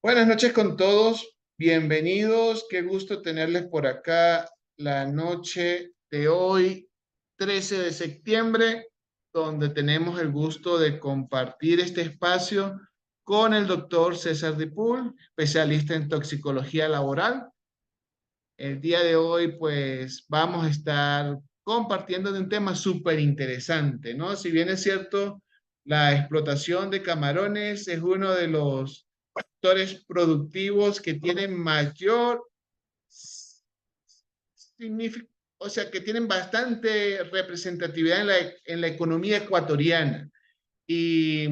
Buenas noches con todos, bienvenidos, qué gusto tenerles por acá la noche de hoy, 13 de septiembre, donde tenemos el gusto de compartir este espacio con el doctor César Dipul, especialista en toxicología laboral. El día de hoy, pues, vamos a estar compartiendo de un tema súper interesante, ¿no? Si bien es cierto, la explotación de camarones es uno de los sectores productivos que tienen mayor significado, o sea, que tienen bastante representatividad en la economía ecuatoriana. Y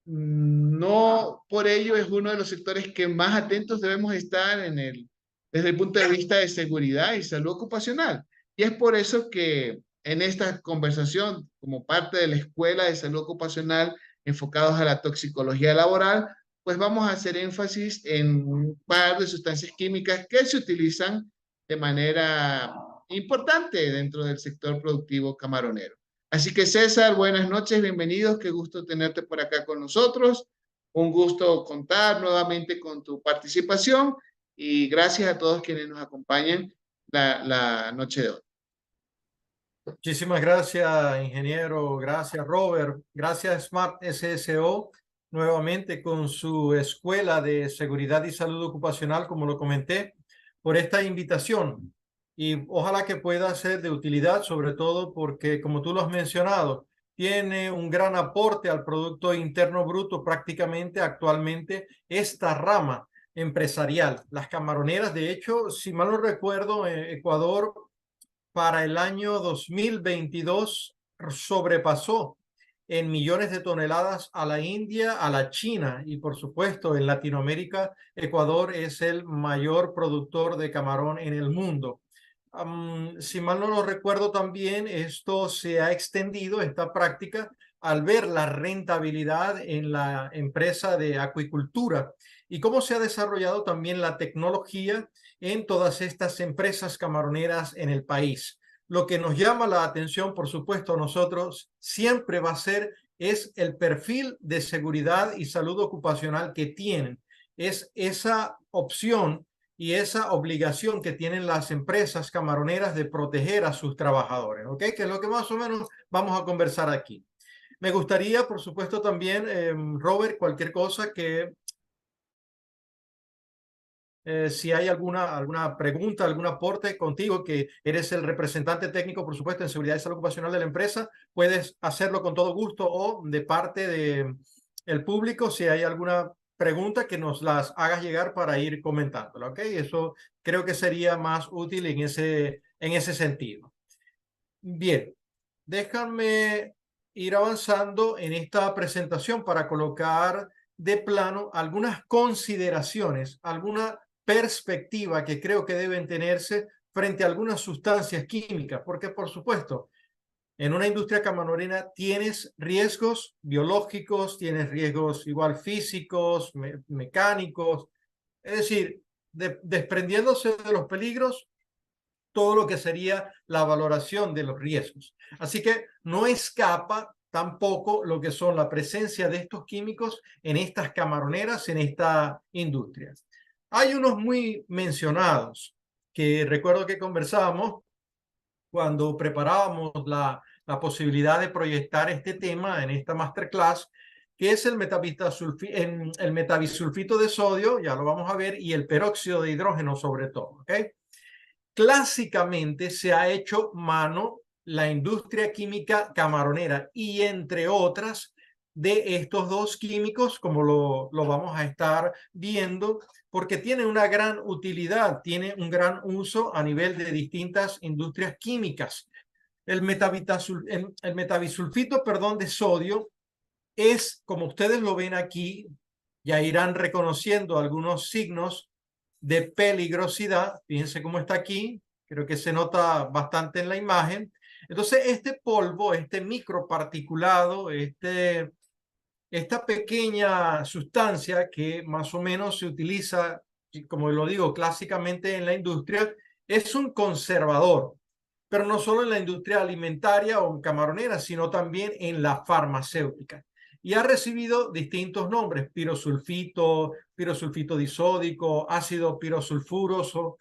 no por ello es uno de los sectores que más atentos debemos estar desde el punto de vista de seguridad y salud ocupacional. Y es por eso que en esta conversación, como parte de la Escuela de Salud Ocupacional enfocados a la toxicología laboral, pues vamos a hacer énfasis en un par de sustancias químicas que se utilizan de manera importante dentro del sector productivo camaronero. Así que César, buenas noches, bienvenidos, qué gusto tenerte por acá con nosotros, un gusto contar nuevamente con tu participación y gracias a todos quienes nos acompañan la noche de hoy. Muchísimas gracias, ingeniero. Gracias, Robert. Gracias, Smart SSO, nuevamente con su Escuela de Seguridad y Salud Ocupacional, como lo comenté, por esta invitación. Y ojalá que pueda ser de utilidad, sobre todo porque, como tú lo has mencionado, tiene un gran aporte al Producto Interno Bruto prácticamente actualmente esta rama empresarial. Las camaroneras, de hecho, si mal no recuerdo, Ecuador para el año 2022 sobrepasó en millones de toneladas a la India, a la China y por supuesto en Latinoamérica, Ecuador es el mayor productor de camarón en el mundo. Si mal no lo recuerdo también, esto se ha extendido, esta práctica, al ver la rentabilidad en la empresa de acuicultura y cómo se ha desarrollado también la tecnología en todas estas empresas camaroneras en el país. Lo que nos llama la atención, por supuesto, a nosotros siempre va a ser es el perfil de seguridad y salud ocupacional que tienen. Es esa opción y esa obligación que tienen las empresas camaroneras de proteger a sus trabajadores, ¿ok? Que es lo que más o menos vamos a conversar aquí. Me gustaría, por supuesto, también, Robert, cualquier cosa que si hay alguna pregunta, algún aporte contigo, que eres el representante técnico, por supuesto, en seguridad y salud ocupacional de la empresa, puedes hacerlo con todo gusto o de parte del público, si hay alguna pregunta, que nos las hagas llegar para ir comentándola, ¿ok? Eso creo que sería más útil en ese sentido. Bien, déjame ir avanzando en esta presentación para colocar de plano algunas consideraciones, alguna perspectiva que creo que deben tenerse frente a algunas sustancias químicas, porque por supuesto, en una industria camaronera tienes riesgos biológicos, tienes riesgos igual físicos, mecánicos, es decir, desprendiéndose de los peligros, todo lo que sería la valoración de los riesgos. Así que no escapa tampoco lo que son la presencia de estos químicos en estas camaroneras, en esta industria. Hay unos muy mencionados que recuerdo que conversábamos cuando preparábamos la posibilidad de proyectar este tema en esta masterclass, que es el metabisulfito de sodio, ya lo vamos a ver, y el peróxido de hidrógeno sobre todo, ¿ok? Clásicamente se ha hecho mano la industria química camaronera y entre otras de estos dos químicos, como lo vamos a estar viendo, porque tiene una gran utilidad, tiene un gran uso a nivel de distintas industrias químicas. El metabisulfito, perdón, de sodio es, como ustedes lo ven aquí, ya irán reconociendo algunos signos de peligrosidad. Fíjense cómo está aquí, creo que se nota bastante en la imagen. Entonces, este polvo, este microparticulado, esta pequeña sustancia que más o menos se utiliza, como lo digo, clásicamente en la industria, es un conservador, pero no solo en la industria alimentaria o camaronera, sino también en la farmacéutica. Y ha recibido distintos nombres: pirosulfito, pirosulfito disódico, ácido pirosulfuroso,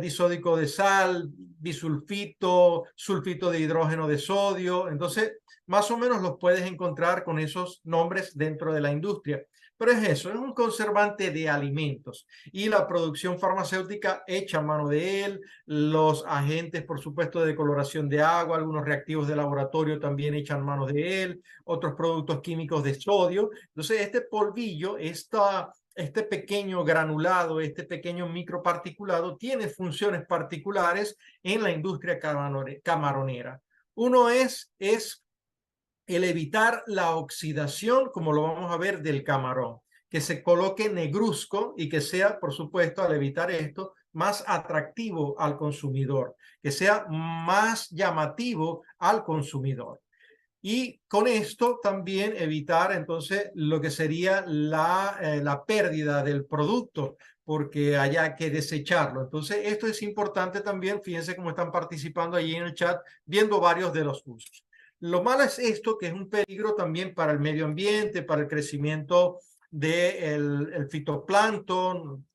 disódico de sal, bisulfito, sulfito de hidrógeno de sodio. Entonces, más o menos los puedes encontrar con esos nombres dentro de la industria. Pero es eso, es un conservante de alimentos y la producción farmacéutica echa mano de él, los agentes, por supuesto, de coloración de agua, algunos reactivos de laboratorio también echan mano de él, otros productos químicos de sodio. Entonces, este polvillo, este pequeño granulado, este pequeño microparticulado, tiene funciones particulares en la industria camaronera. Uno es el evitar la oxidación, como lo vamos a ver, del camarón, que se coloque negruzco y que sea, por supuesto, al evitar esto, más atractivo al consumidor, que sea más llamativo al consumidor. Y con esto también evitar entonces lo que sería la pérdida del producto, porque haya que desecharlo. Entonces esto es importante también, fíjense cómo están participando allí en el chat, viendo varios de los usos. Lo malo es esto, que es un peligro también para el medio ambiente, para el crecimiento del fitoplancton.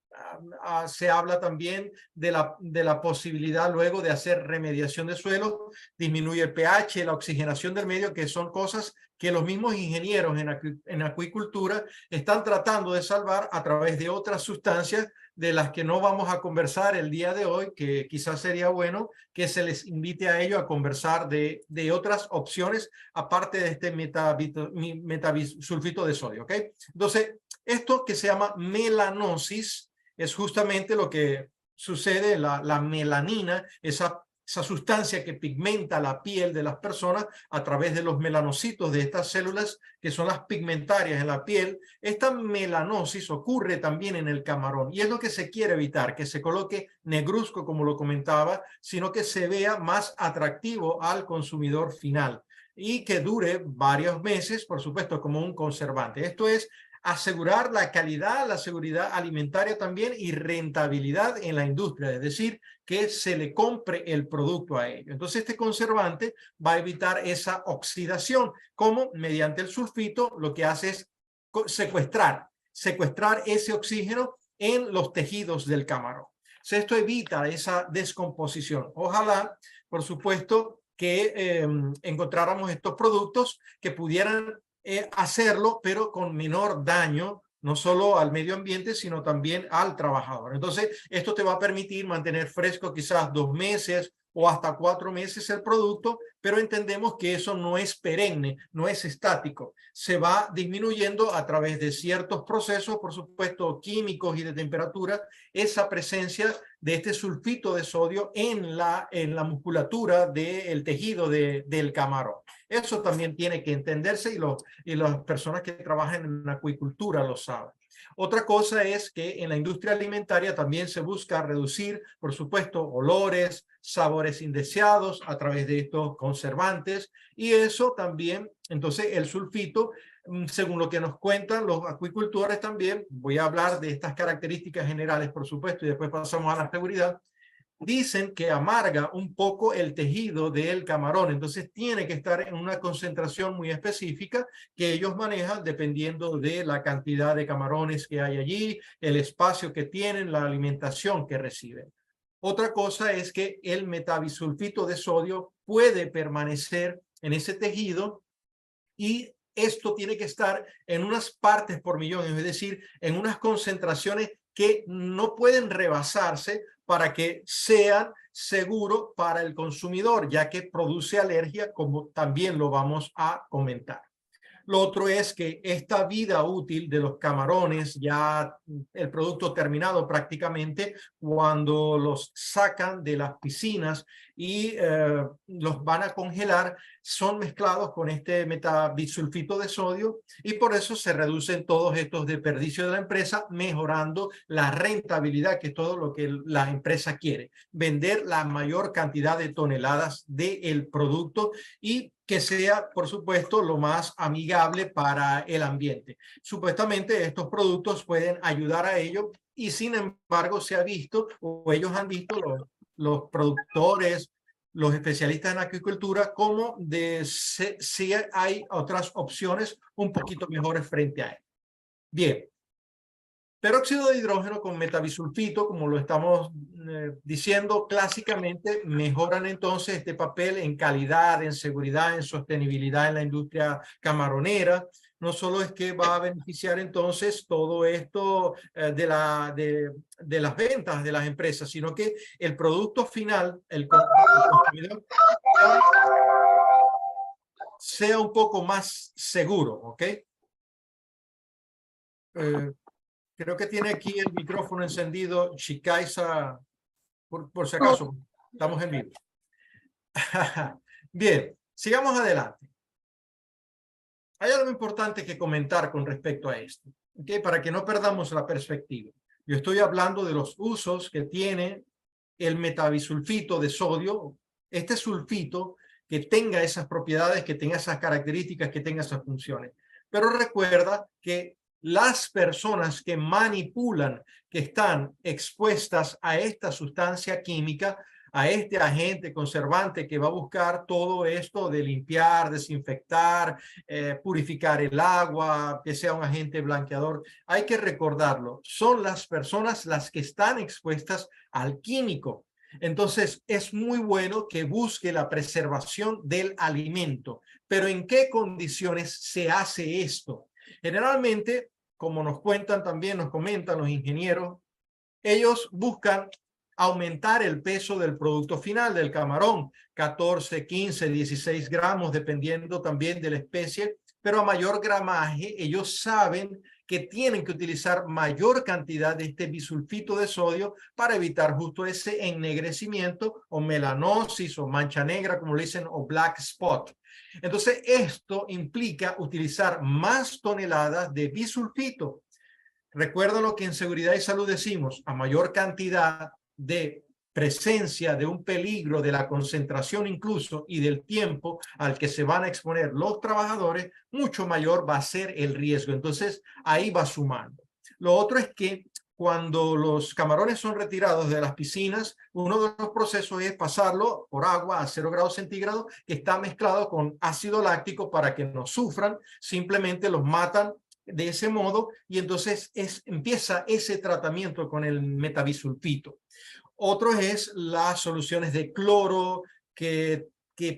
Se habla también de la posibilidad luego de hacer remediación de suelo, disminuye el pH, la oxigenación del medio, que son cosas que los mismos ingenieros en acuicultura están tratando de salvar a través de otras sustancias de las que no vamos a conversar el día de hoy, que quizás sería bueno que se les invite a ellos a conversar de otras opciones aparte de este metabisulfito de sodio, ¿ok? Entonces, esto que se llama melanosis es justamente lo que sucede, la melanina, esa sustancia que pigmenta la piel de las personas a través de los melanocitos de estas células que son las pigmentarias en la piel. Esta melanosis ocurre también en el camarón y es lo que se quiere evitar, que se coloque negruzco como lo comentaba, sino que se vea más atractivo al consumidor final y que dure varios meses, por supuesto, como un conservante. Esto es asegurar la calidad, la seguridad alimentaria también y rentabilidad en la industria, es decir, que se le compre el producto a ellos. Entonces, este conservante va a evitar esa oxidación, como mediante el sulfito lo que hace es secuestrar ese oxígeno en los tejidos del camarón. Entonces, esto evita esa descomposición. Ojalá, por supuesto, que encontráramos estos productos que pudieran hacerlo, pero con menor daño, no solo al medio ambiente, sino también al trabajador. Entonces, esto te va a permitir mantener fresco quizás 2 meses o hasta 4 meses el producto, pero entendemos que eso no es perenne, no es estático. Se va disminuyendo a través de ciertos procesos, por supuesto, químicos y de temperatura, esa presencia de este sulfito de sodio en la musculatura del tejido del camarón. Eso también tiene que entenderse y las personas que trabajan en acuicultura lo saben. Otra cosa es que en la industria alimentaria también se busca reducir, por supuesto, olores, sabores indeseados a través de estos conservantes y eso también, entonces el sulfito, según lo que nos cuentan los acuicultores también, voy a hablar de estas características generales, por supuesto, y después pasamos a la seguridad. Dicen que amarga un poco el tejido del camarón, entonces tiene que estar en una concentración muy específica que ellos manejan dependiendo de la cantidad de camarones que hay allí, el espacio que tienen, la alimentación que reciben. Otra cosa es que el metabisulfito de sodio puede permanecer en ese tejido y esto tiene que estar en unas partes por millón, es decir, en unas concentraciones que no pueden rebasarse para que sean seguros para el consumidor, ya que produce alergia, como también lo vamos a comentar. Lo otro es que esta vida útil de los camarones, ya el producto terminado prácticamente, cuando los sacan de las piscinas y los van a congelar, son mezclados con este metabisulfito de sodio y por eso se reducen todos estos desperdicios de la empresa, mejorando la rentabilidad, que es todo lo que la empresa quiere, vender la mayor cantidad de toneladas del producto y que sea, por supuesto, lo más amigable para el ambiente. Supuestamente estos productos pueden ayudar a ello y sin embargo se ha visto, o ellos han visto, los productores, los especialistas en acuicultura, como si hay otras opciones un poquito mejores frente a él. Bien, Peróxido de hidrógeno con metabisulfito, como lo estamos diciendo clásicamente, mejoran entonces este papel en calidad, en seguridad, en sostenibilidad en la industria camaronera. No solo es que va a beneficiar entonces todo esto de las ventas de las empresas, sino que el producto final, el consumidor, sea un poco más seguro, ¿ok? Creo que tiene aquí el micrófono encendido, Shikaisa, por si acaso, estamos en vivo. Bien, sigamos adelante. Hay algo importante que comentar con respecto a esto, ¿okay? Para que no perdamos la perspectiva. Yo estoy hablando de los usos que tiene el metabisulfito de sodio, este sulfito que tenga esas propiedades, que tenga esas características, que tenga esas funciones. Pero recuerda que las personas que manipulan, que están expuestas a esta sustancia química, a este agente conservante que va a buscar todo esto de limpiar, desinfectar, purificar el agua, que sea un agente blanqueador. Hay que recordarlo, son las personas las que están expuestas al químico. Entonces, es muy bueno que busque la preservación del alimento. Pero ¿en qué condiciones se hace esto? Generalmente, como nos cuentan también, nos comentan los ingenieros, ellos buscan aumentar el peso del producto final del camarón, 14, 15, 16 gramos, dependiendo también de la especie, pero a mayor gramaje, ellos saben que tienen que utilizar mayor cantidad de este bisulfito de sodio para evitar justo ese ennegrecimiento o melanosis o mancha negra, como le dicen, o black spot. Entonces, esto implica utilizar más toneladas de bisulfito. Recuerda lo que en seguridad y salud decimos, a mayor cantidad de presencia de un peligro, de la concentración incluso y del tiempo al que se van a exponer los trabajadores, mucho mayor va a ser el riesgo. Entonces, ahí va sumando. Lo otro es que cuando los camarones son retirados de las piscinas, uno de los procesos es pasarlo por agua a 0 grados centígrados, que está mezclado con ácido láctico para que no sufran, simplemente los matan de ese modo y entonces empieza ese tratamiento con el metabisulfito. Otro es las soluciones de cloro que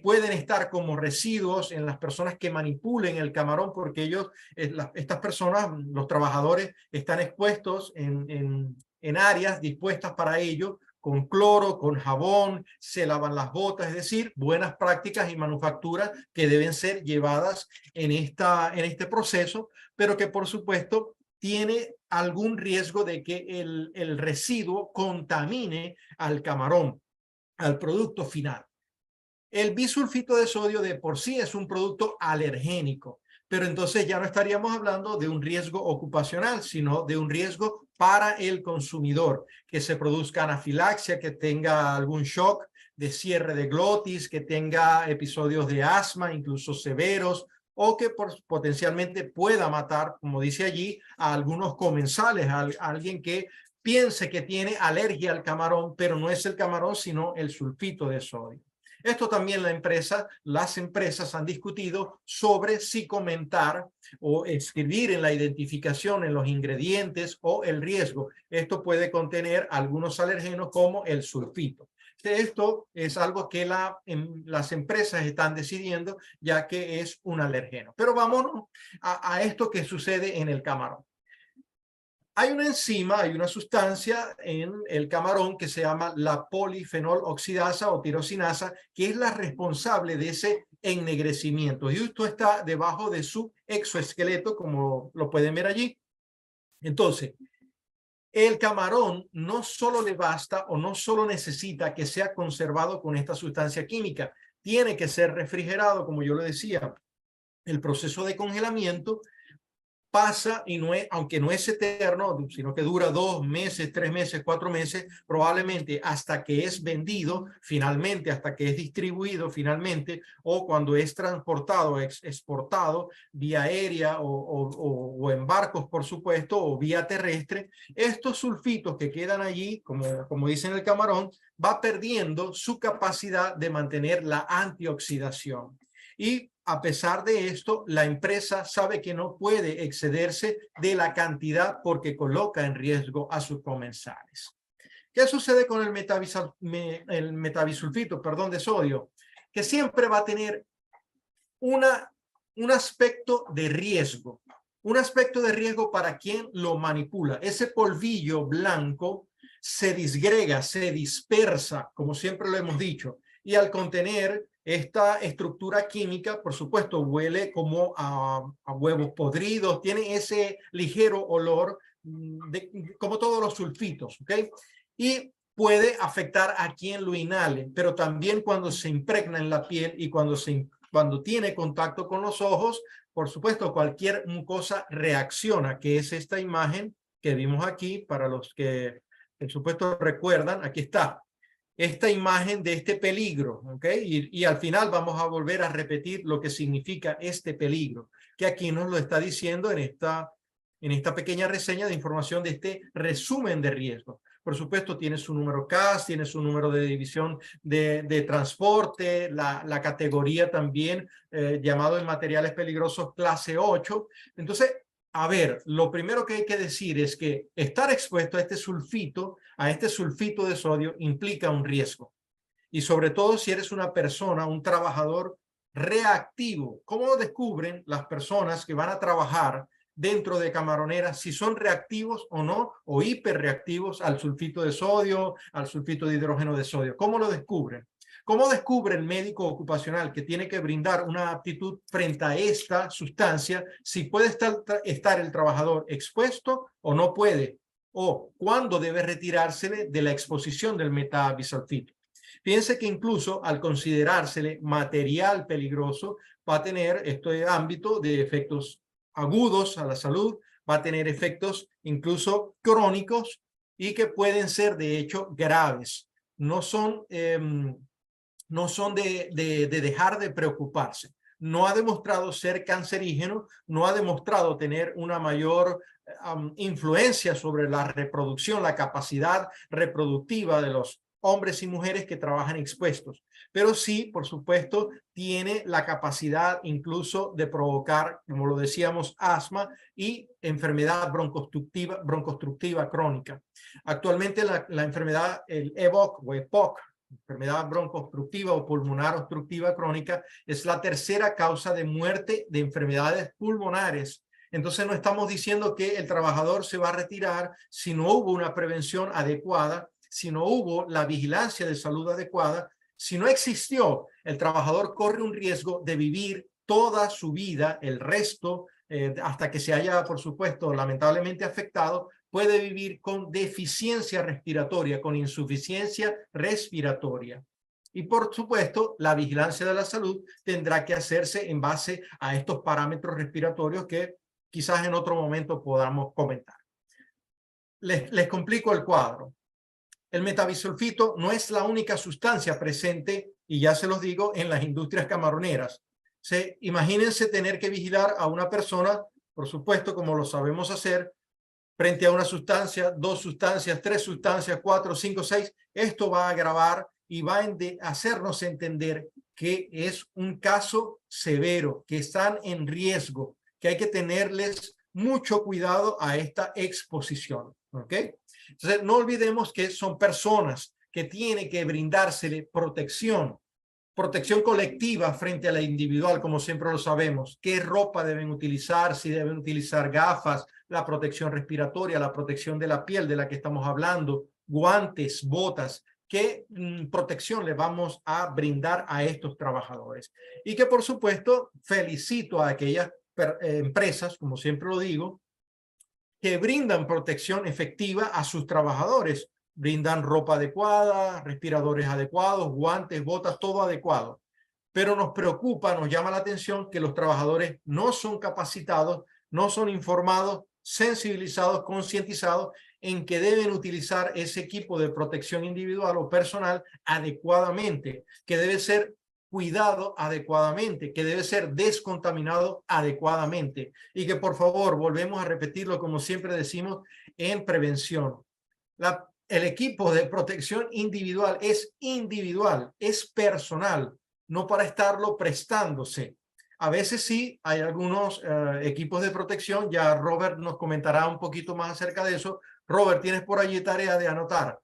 pueden estar como residuos en las personas que manipulen el camarón, porque ellos, estas personas, los trabajadores, están expuestos en áreas dispuestas para ello, con cloro, con jabón, se lavan las botas, es decir, buenas prácticas y manufacturas que deben ser llevadas en este proceso, pero que por supuesto tiene algún riesgo de que el residuo contamine al camarón, al producto final. El bisulfito de sodio de por sí es un producto alergénico, pero entonces ya no estaríamos hablando de un riesgo ocupacional, sino de un riesgo para el consumidor, que se produzca anafilaxia, que tenga algún shock de cierre de glotis, que tenga episodios de asma, incluso severos, o que potencialmente pueda matar, como dice allí, a algunos comensales, a alguien que piense que tiene alergia al camarón, pero no es el camarón, sino el sulfito de sodio. Esto también las empresas han discutido sobre si comentar o escribir en la identificación, en los ingredientes o el riesgo. Esto puede contener algunos alergenos como el sulfito. Esto es algo que las empresas están decidiendo ya que es un alergeno. Pero vámonos a esto que sucede en el camarón. Hay una enzima, hay una sustancia en el camarón que se llama la polifenol oxidasa o tirosinasa, que es la responsable de ese ennegrecimiento. Y esto está debajo de su exoesqueleto, como lo pueden ver allí. Entonces, el camarón no solo le basta o no solo necesita que sea conservado con esta sustancia química, tiene que ser refrigerado, como yo le decía. El proceso de congelamiento pasa y no es, aunque no es eterno, sino que dura 2 meses, 3 meses, 4 meses, probablemente hasta que es vendido finalmente, hasta que es distribuido finalmente, o cuando es transportado, exportado vía aérea o en barcos, por supuesto, o vía terrestre. Estos sulfitos que quedan allí, como dicen el camarón, va perdiendo su capacidad de mantener la antioxidación. Y a pesar de esto, la empresa sabe que no puede excederse de la cantidad porque coloca en riesgo a sus comensales. ¿Qué sucede con el metabisulfito, de sodio? Que siempre va a tener un aspecto de riesgo. Un aspecto de riesgo para quien lo manipula. Ese polvillo blanco se disgrega, se dispersa, como siempre lo hemos dicho, y al contener esta estructura química, por supuesto, huele como a huevos podridos, tiene ese ligero olor como todos los sulfitos, ¿ok? Y puede afectar a quien lo inhale, pero también cuando se impregna en la piel y cuando tiene contacto con los ojos, por supuesto, cualquier mucosa reacciona, que es esta imagen que vimos aquí, para los que, por supuesto, recuerdan, aquí está, esta imagen de este peligro, ¿ok? Y al final vamos a volver a repetir lo que significa este peligro, que aquí nos lo está diciendo en esta pequeña reseña de información de este resumen de riesgo. Por supuesto, tiene su número CAS, tiene su número de división de transporte, la categoría también llamado en materiales peligrosos clase 8. Entonces, a ver, lo primero que hay que decir es que estar expuesto a este sulfito de sodio implica un riesgo. Y sobre todo si eres una persona, un trabajador reactivo. ¿Cómo lo descubren las personas que van a trabajar dentro de Camaronera si son reactivos o no, o hiperreactivos al sulfito de sodio, al sulfito de hidrógeno de sodio? ¿Cómo lo descubren? ¿Cómo descubre el médico ocupacional que tiene que brindar una aptitud frente a esta sustancia si puede estar el trabajador expuesto o no puede? ¿O cuándo debe retirársele de la exposición del metabisulfito? Fíjense que incluso al considerársele material peligroso, va a tener este ámbito de efectos agudos a la salud, va a tener efectos incluso crónicos y que pueden ser de hecho graves. No son de dejar de preocuparse. No ha demostrado ser cancerígeno, no ha demostrado tener una mayor influencia sobre la reproducción, la capacidad reproductiva de los hombres y mujeres que trabajan expuestos. Pero sí, por supuesto, tiene la capacidad incluso de provocar, como lo decíamos, asma y enfermedad broncoobstructiva crónica. Actualmente la enfermedad, el EBOC o EPOC, enfermedad broncoobstructiva o pulmonar obstructiva crónica, es la tercera causa de muerte de enfermedades pulmonares. Entonces no estamos diciendo que el trabajador se va a retirar si no hubo una prevención adecuada, si no hubo la vigilancia de salud adecuada. Si no existió, el trabajador corre un riesgo de vivir toda su vida, el resto, hasta que se haya, por supuesto, lamentablemente afectado, puede vivir con deficiencia respiratoria, con insuficiencia respiratoria. Y por supuesto, la vigilancia de la salud tendrá que hacerse en base a estos parámetros respiratorios que quizás en otro momento podamos comentar. Les complico el cuadro. El metabisulfito no es la única sustancia presente, y ya se los digo, en las industrias camaroneras. Imagínense tener que vigilar a una persona, por supuesto, como lo sabemos hacer, frente a una sustancia, 2 sustancias, 3 sustancias, 4, 5, 6. Esto va a agravar y va a hacernos entender que es un caso severo, que están en riesgo, que hay que tenerles mucho cuidado a esta exposición. ¿Ok? Entonces, no olvidemos que son personas que tienen que brindársele protección colectiva frente a la individual, como siempre lo sabemos. ¿Qué ropa deben utilizar? Si deben utilizar gafas, la protección respiratoria, la protección de la piel de la que estamos hablando, guantes, botas. ¿Qué protección le vamos a brindar a estos trabajadores? Y que, por supuesto, felicito a aquellas empresas, como siempre lo digo, que brindan protección efectiva a sus trabajadores. Brindan ropa adecuada, respiradores adecuados, guantes, botas, todo adecuado. Pero nos preocupa, nos llama la atención que los trabajadores no son capacitados, no son informados, sensibilizados, concientizados en que deben utilizar ese equipo de protección individual o personal adecuadamente, que debe ser cuidado adecuadamente, que debe ser descontaminado adecuadamente y que por favor, volvemos a repetirlo como siempre decimos, en prevención. El equipo de protección individual, es personal, no para estarlo prestándose. A veces sí, hay algunos equipos de protección. Ya Robert nos comentará un poquito más acerca de eso. Robert, tienes por allí tarea de anotar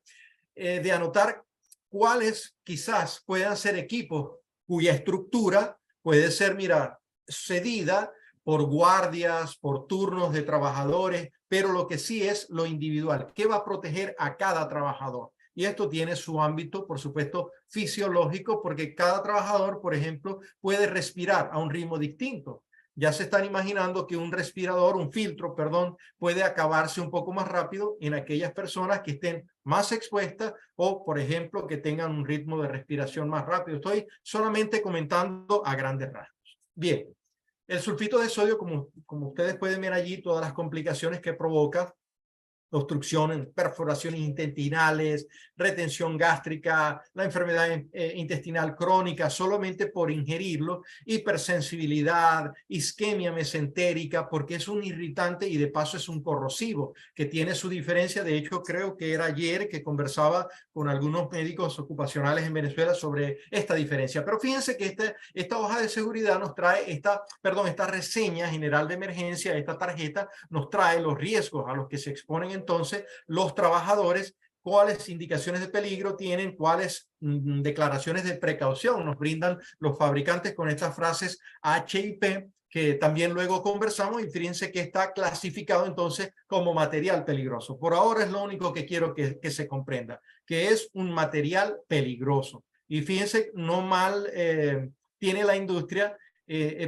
cuáles quizás puedan ser equipos cuya estructura puede ser, mira, cedida por guardias, por turnos de trabajadores, pero lo que sí es lo individual. ¿Qué va a proteger a cada trabajador? Y esto tiene su ámbito, por supuesto, fisiológico, porque cada trabajador, por ejemplo, puede respirar a un ritmo distinto. Ya se están imaginando que un respirador, un filtro, perdón, puede acabarse un poco más rápido en aquellas personas que estén más expuestas o, por ejemplo, que tengan un ritmo de respiración más rápido. Estoy solamente comentando a grandes rasgos. Bien, el sulfito de sodio, como ustedes pueden ver allí, todas las complicaciones que provoca: obstrucciones, perforaciones intestinales, retención gástrica, la enfermedad intestinal crónica solamente por ingerirlo, hipersensibilidad, isquemia mesentérica, porque es un irritante y de paso es un corrosivo, que tiene su diferencia. De hecho, creo que era ayer que conversaba con algunos médicos ocupacionales en Venezuela sobre esta diferencia. Pero fíjense que esta hoja de seguridad nos trae esta reseña general de emergencia, esta tarjeta nos trae los riesgos a los que se exponen entonces los trabajadores, cuáles indicaciones de peligro tienen, cuáles declaraciones de precaución nos brindan los fabricantes con estas frases HIP, que también luego conversamos, y fíjense que está clasificado entonces como material peligroso. Por ahora es lo único que quiero que se comprenda, que es un material peligroso. Y fíjense, no mal tiene la industria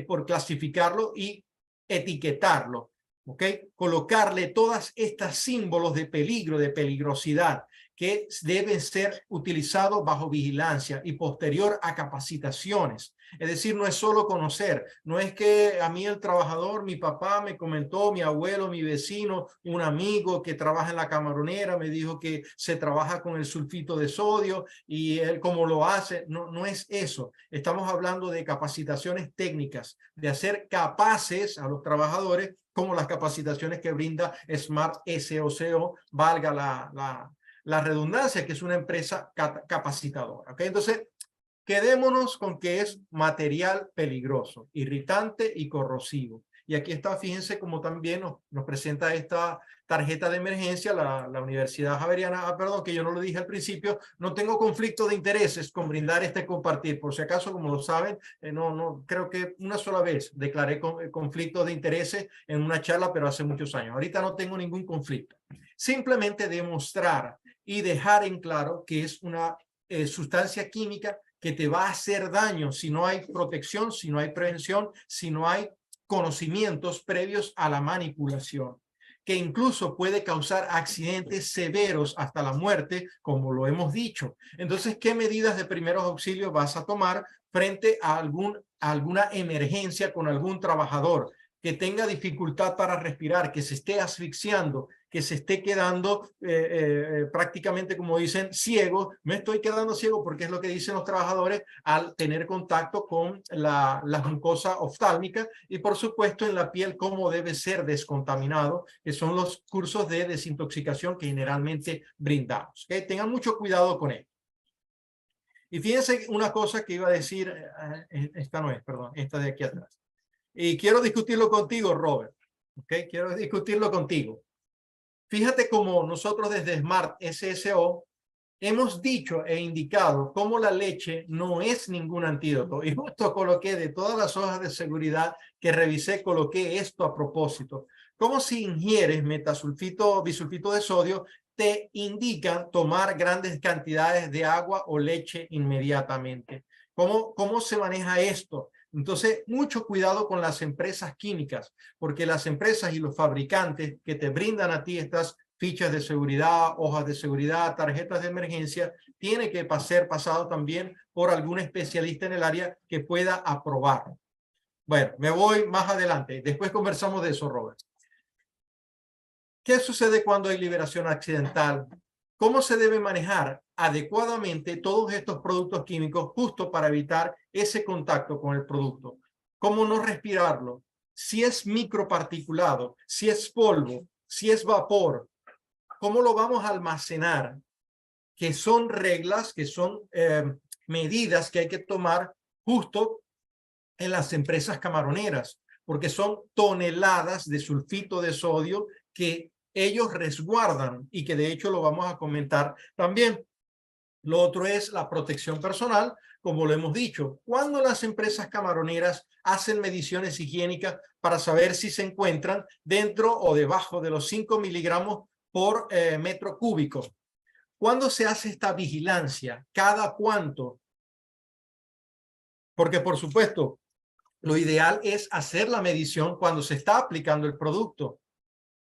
por clasificarlo y etiquetarlo. ¿Ok? Colocarle todas estas símbolos de peligro, de peligrosidad, que deben ser utilizados bajo vigilancia y posterior a capacitaciones. Es decir, no es solo conocer, no es que a mí el trabajador, mi papá me comentó, mi abuelo, mi vecino, un amigo que trabaja en la camaronera me dijo que se trabaja con el sulfito de sodio y él cómo lo hace. No, no es eso. Estamos hablando de capacitaciones técnicas, de hacer capaces a los trabajadores, como las capacitaciones que brinda Smart SOCO, valga la redundancia, que es una empresa capacitadora. ¿Okay? Entonces, quedémonos con que es material peligroso, irritante y corrosivo. Y aquí está, fíjense cómo también nos presenta esta tarjeta de emergencia la Universidad Javeriana. Perdón, que yo no lo dije al principio, no tengo conflicto de intereses con brindar este compartir. Por si acaso, como lo saben, no creo que una sola vez declaré conflicto de intereses en una charla, pero hace muchos años. Ahorita no tengo ningún conflicto. Simplemente demostrar y dejar en claro que es una sustancia química que te va a hacer daño si no hay protección, si no hay prevención, si no hay conocimientos previos a la manipulación, que incluso puede causar accidentes severos hasta la muerte, como lo hemos dicho. Entonces, ¿qué medidas de primeros auxilios vas a tomar frente a alguna emergencia con algún trabajador que tenga dificultad para respirar, que se esté asfixiando, que se esté quedando prácticamente, como dicen, ciego? Me estoy quedando ciego porque es lo que dicen los trabajadores al tener contacto con la mucosa oftálmica y, por supuesto, en la piel, cómo debe ser descontaminado, que son los cursos de desintoxicación que generalmente brindamos. ¿Okay? Tengan mucho cuidado con esto. Y fíjense una cosa que iba a decir, esta no es, perdón, esta de aquí atrás. Y quiero discutirlo contigo, Robert. ¿Okay? Quiero discutirlo contigo. Fíjate cómo nosotros desde Smart SSO hemos dicho e indicado cómo la leche no es ningún antídoto. Y justo coloqué de todas las hojas de seguridad que revisé, coloqué esto a propósito. Como si ingieres bisulfito de sodio, te indican tomar grandes cantidades de agua o leche inmediatamente. ¿Cómo se maneja esto? Entonces, mucho cuidado con las empresas químicas, porque las empresas y los fabricantes que te brindan a ti estas fichas de seguridad, hojas de seguridad, tarjetas de emergencia, tiene que ser pasado también por algún especialista en el área que pueda aprobarlo. Bueno, me voy más adelante. Después conversamos de eso, Robert. ¿Qué sucede cuando hay liberación accidental? ¿Cómo se debe manejar adecuadamente todos estos productos químicos justo para evitar ese contacto con el producto? ¿Cómo no respirarlo? Si es microparticulado, si es polvo, si es vapor, ¿cómo lo vamos a almacenar? Que son reglas, que son medidas que hay que tomar justo en las empresas camaroneras, porque son toneladas de sulfito de sodio que ellos resguardan y que de hecho lo vamos a comentar también. Lo otro es la protección personal, como lo hemos dicho. Cuando las empresas camaroneras hacen mediciones higiénicas para saber si se encuentran dentro o debajo de los 5 miligramos por metro cúbico. ¿Cuándo se hace esta vigilancia? ¿Cada cuánto? Porque, por supuesto, lo ideal es hacer la medición cuando se está aplicando el producto.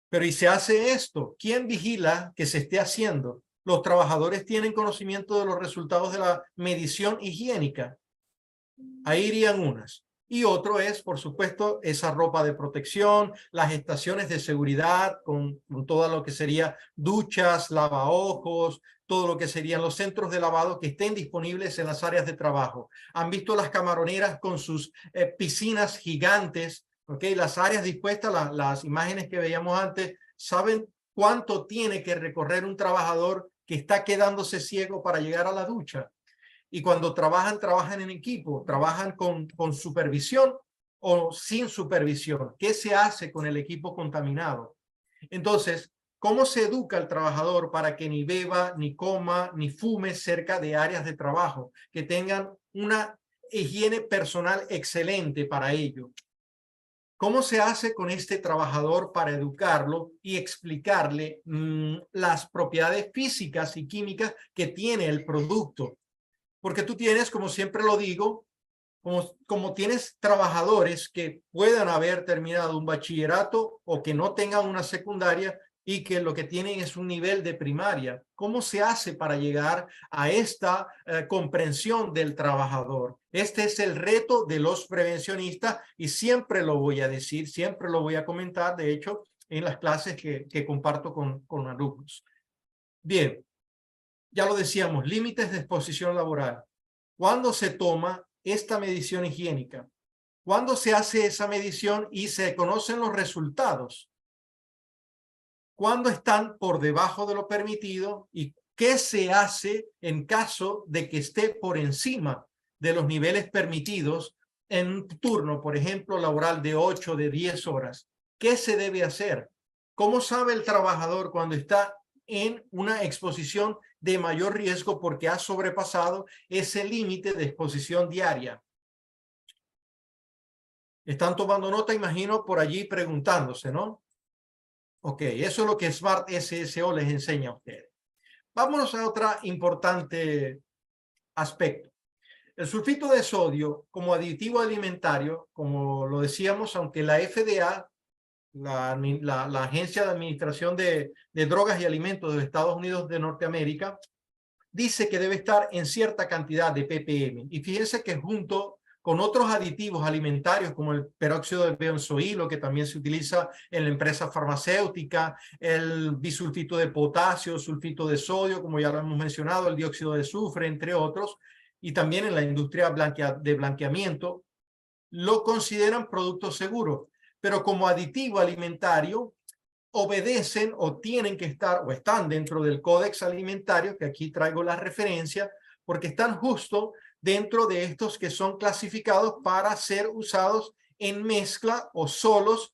Pero ¿y se hace esto? ¿Quién vigila que se esté haciendo? Los trabajadores tienen conocimiento de los resultados de la medición higiénica. Ahí irían unas. Y otro es, por supuesto, esa ropa de protección, las estaciones de seguridad con todo lo que sería duchas, lavaojos, todo lo que serían los centros de lavado que estén disponibles en las áreas de trabajo. Han visto las camaroneras con sus piscinas gigantes, ¿ok? Las áreas dispuestas, las imágenes que veíamos antes, ¿saben cuánto tiene que recorrer un trabajador que está quedándose ciego para llegar a la ducha? Y cuando trabajan en equipo, trabajan con supervisión o sin supervisión. ¿Qué se hace con el equipo contaminado? Entonces, ¿cómo se educa al trabajador para que ni beba, ni coma, ni fume cerca de áreas de trabajo, que tengan una higiene personal excelente para ello? ¿Cómo se hace con este trabajador para educarlo y explicarle las propiedades físicas y químicas que tiene el producto? Porque tú tienes, como siempre lo digo, como tienes trabajadores que puedan haber terminado un bachillerato o que no tengan una secundaria y que lo que tienen es un nivel de primaria. ¿Cómo se hace para llegar a esta comprensión del trabajador? Este es el reto de los prevencionistas y siempre lo voy a decir, siempre lo voy a comentar, de hecho, en las clases que comparto con alumnos. Bien. Ya lo decíamos, límites de exposición laboral. ¿Cuándo se toma esta medición higiénica? ¿Cuándo se hace esa medición y se conocen los resultados? ¿Cuándo están por debajo de lo permitido? ¿Y qué se hace en caso de que esté por encima de los niveles permitidos en un turno, por ejemplo, laboral de 8, de 10 horas? ¿Qué se debe hacer? ¿Cómo sabe el trabajador cuando está en una exposición de mayor riesgo porque ha sobrepasado ese límite de exposición diaria? Están tomando nota, imagino, por allí preguntándose, ¿no? Ok, eso es lo que Smart SSO les enseña a ustedes. Vámonos a otro importante aspecto. El sulfito de sodio como aditivo alimentario, como lo decíamos, aunque la FDA, la Agencia de Administración de Drogas y Alimentos de los Estados Unidos de Norteamérica, dice que debe estar en cierta cantidad de ppm. Y fíjense que junto con otros aditivos alimentarios como el peróxido de benzoilo, que también se utiliza en la empresa farmacéutica, el bisulfito de potasio, sulfito de sodio, como ya lo hemos mencionado, el dióxido de azufre, entre otros, y también en la industria de blanqueamiento, lo consideran productos seguros. Pero como aditivo alimentario, obedecen o tienen que estar o están dentro del Códex Alimentario, que aquí traigo la referencia, porque están justo dentro de estos que son clasificados para ser usados en mezcla o solos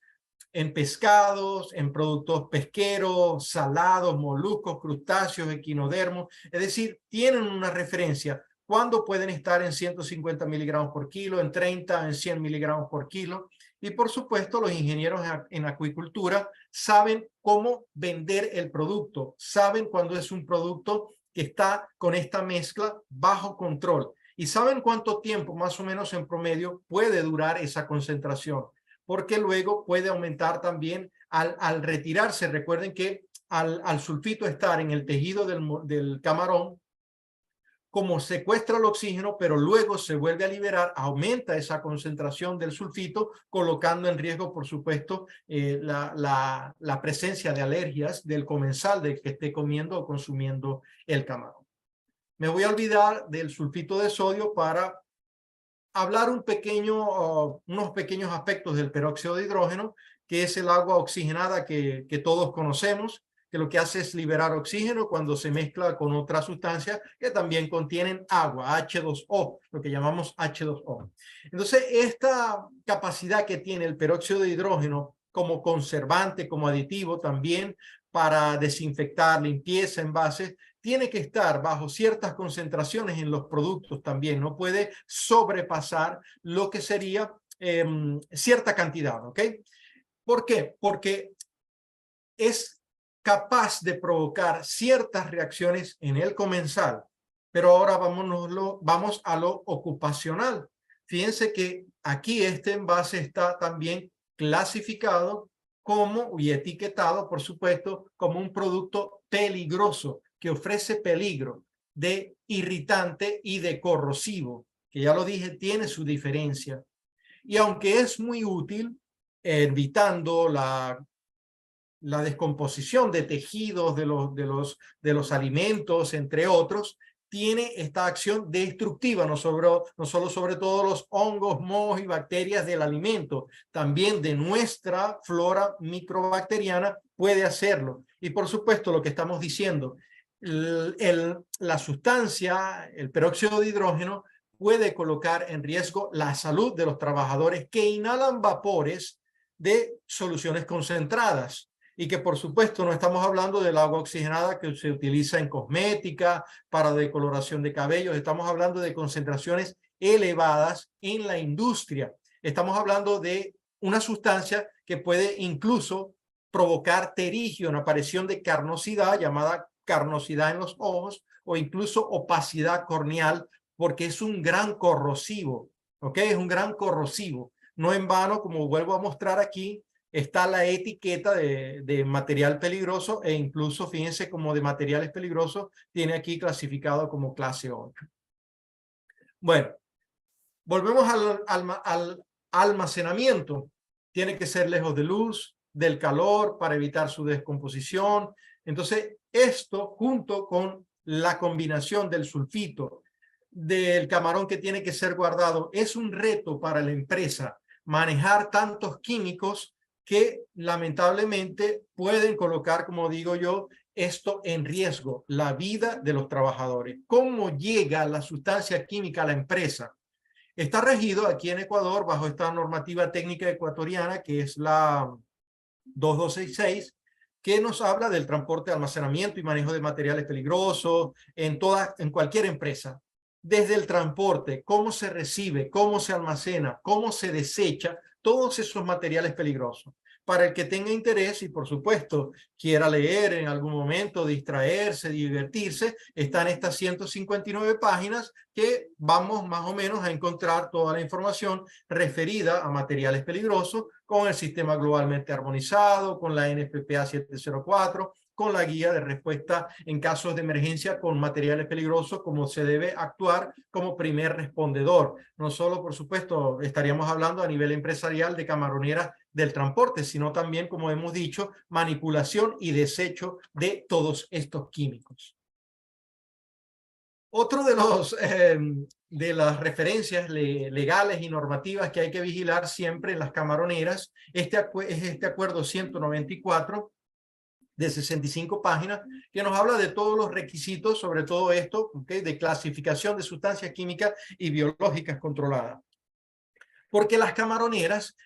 en pescados, en productos pesqueros, salados, moluscos, crustáceos, equinodermos. Es decir, tienen una referencia. ¿Cuándo pueden estar en 150 miligramos por kilo, en 30, en 100 miligramos por kilo? Y por supuesto, los ingenieros en acuicultura saben cómo vender el producto, saben cuándo es un producto que está con esta mezcla bajo control y saben cuánto tiempo más o menos en promedio puede durar esa concentración, porque luego puede aumentar también al retirarse. Recuerden que al sulfito estar en el tejido del camarón, como secuestra el oxígeno, pero luego se vuelve a liberar, aumenta esa concentración del sulfito, colocando en riesgo, por supuesto, la presencia de alergias del comensal del que esté comiendo o consumiendo el camarón. Me voy a olvidar del sulfito de sodio para hablar unos pequeños aspectos del peróxido de hidrógeno, que es el agua oxigenada que todos conocemos, que lo que hace es liberar oxígeno cuando se mezcla con otra sustancia que también contienen agua, H2O, lo que llamamos H2O. Entonces, esta capacidad que tiene el peróxido de hidrógeno como conservante, como aditivo también para desinfectar, limpieza, envases, tiene que estar bajo ciertas concentraciones en los productos también, no puede sobrepasar lo que sería cierta cantidad, ¿ok? ¿Por qué? Porque es capaz de provocar ciertas reacciones en el comensal. Pero ahora vamos a lo ocupacional. Fíjense que aquí este envase está también clasificado como y etiquetado, por supuesto, como un producto peligroso que ofrece peligro de irritante y de corrosivo, que ya lo dije, tiene su diferencia. Y aunque es muy útil, evitando la descomposición de tejidos de los alimentos, entre otros, tiene esta acción destructiva, no solo sobre todos los hongos, mohos y bacterias del alimento, también de nuestra flora microbacteriana puede hacerlo. Y por supuesto, lo que estamos diciendo, la sustancia, el peróxido de hidrógeno, puede colocar en riesgo la salud de los trabajadores que inhalan vapores de soluciones concentradas. Y que por supuesto no estamos hablando del agua oxigenada que se utiliza en cosmética, para decoloración de cabellos, estamos hablando de concentraciones elevadas en la industria. Estamos hablando de una sustancia que puede incluso provocar terigio, una aparición de carnosidad llamada carnosidad en los ojos o incluso opacidad corneal, porque es un gran corrosivo, ¿ok? Es un gran corrosivo. No en vano, como vuelvo a mostrar aquí, está la etiqueta de material peligroso e incluso, fíjense, como de materiales peligrosos, tiene aquí clasificado como clase 8. Bueno, volvemos al almacenamiento. Tiene que ser lejos de luz, del calor, para evitar su descomposición. Entonces, esto junto con la combinación del sulfito, del camarón que tiene que ser guardado, es un reto para la empresa manejar tantos químicos que lamentablemente pueden colocar, como digo yo, esto en riesgo, la vida de los trabajadores. ¿Cómo llega la sustancia química a la empresa? Está regido aquí en Ecuador bajo esta normativa técnica ecuatoriana que es la 2266, que nos habla del transporte, almacenamiento y manejo de materiales peligrosos en cualquier empresa. Desde el transporte, cómo se recibe, cómo se almacena, cómo se desecha todos esos materiales peligrosos. Para el que tenga interés y por supuesto quiera leer en algún momento, distraerse, divertirse, están estas 159 páginas que vamos más o menos a encontrar toda la información referida a materiales peligrosos con el sistema globalmente armonizado, con la NFPA 704, con la guía de respuesta en casos de emergencia con materiales peligrosos, cómo se debe actuar como primer respondedor. No solo, por supuesto, estaríamos hablando a nivel empresarial de camaroneras del transporte, sino también, como hemos dicho, manipulación y desecho de todos estos químicos. Otro de las referencias legales y normativas que hay que vigilar siempre en las camaroneras es este acuerdo 194 de 65 páginas, que nos habla de todos los requisitos sobre todo esto, ¿okay?, de clasificación de sustancias químicas y biológicas controladas. Porque las camaroneras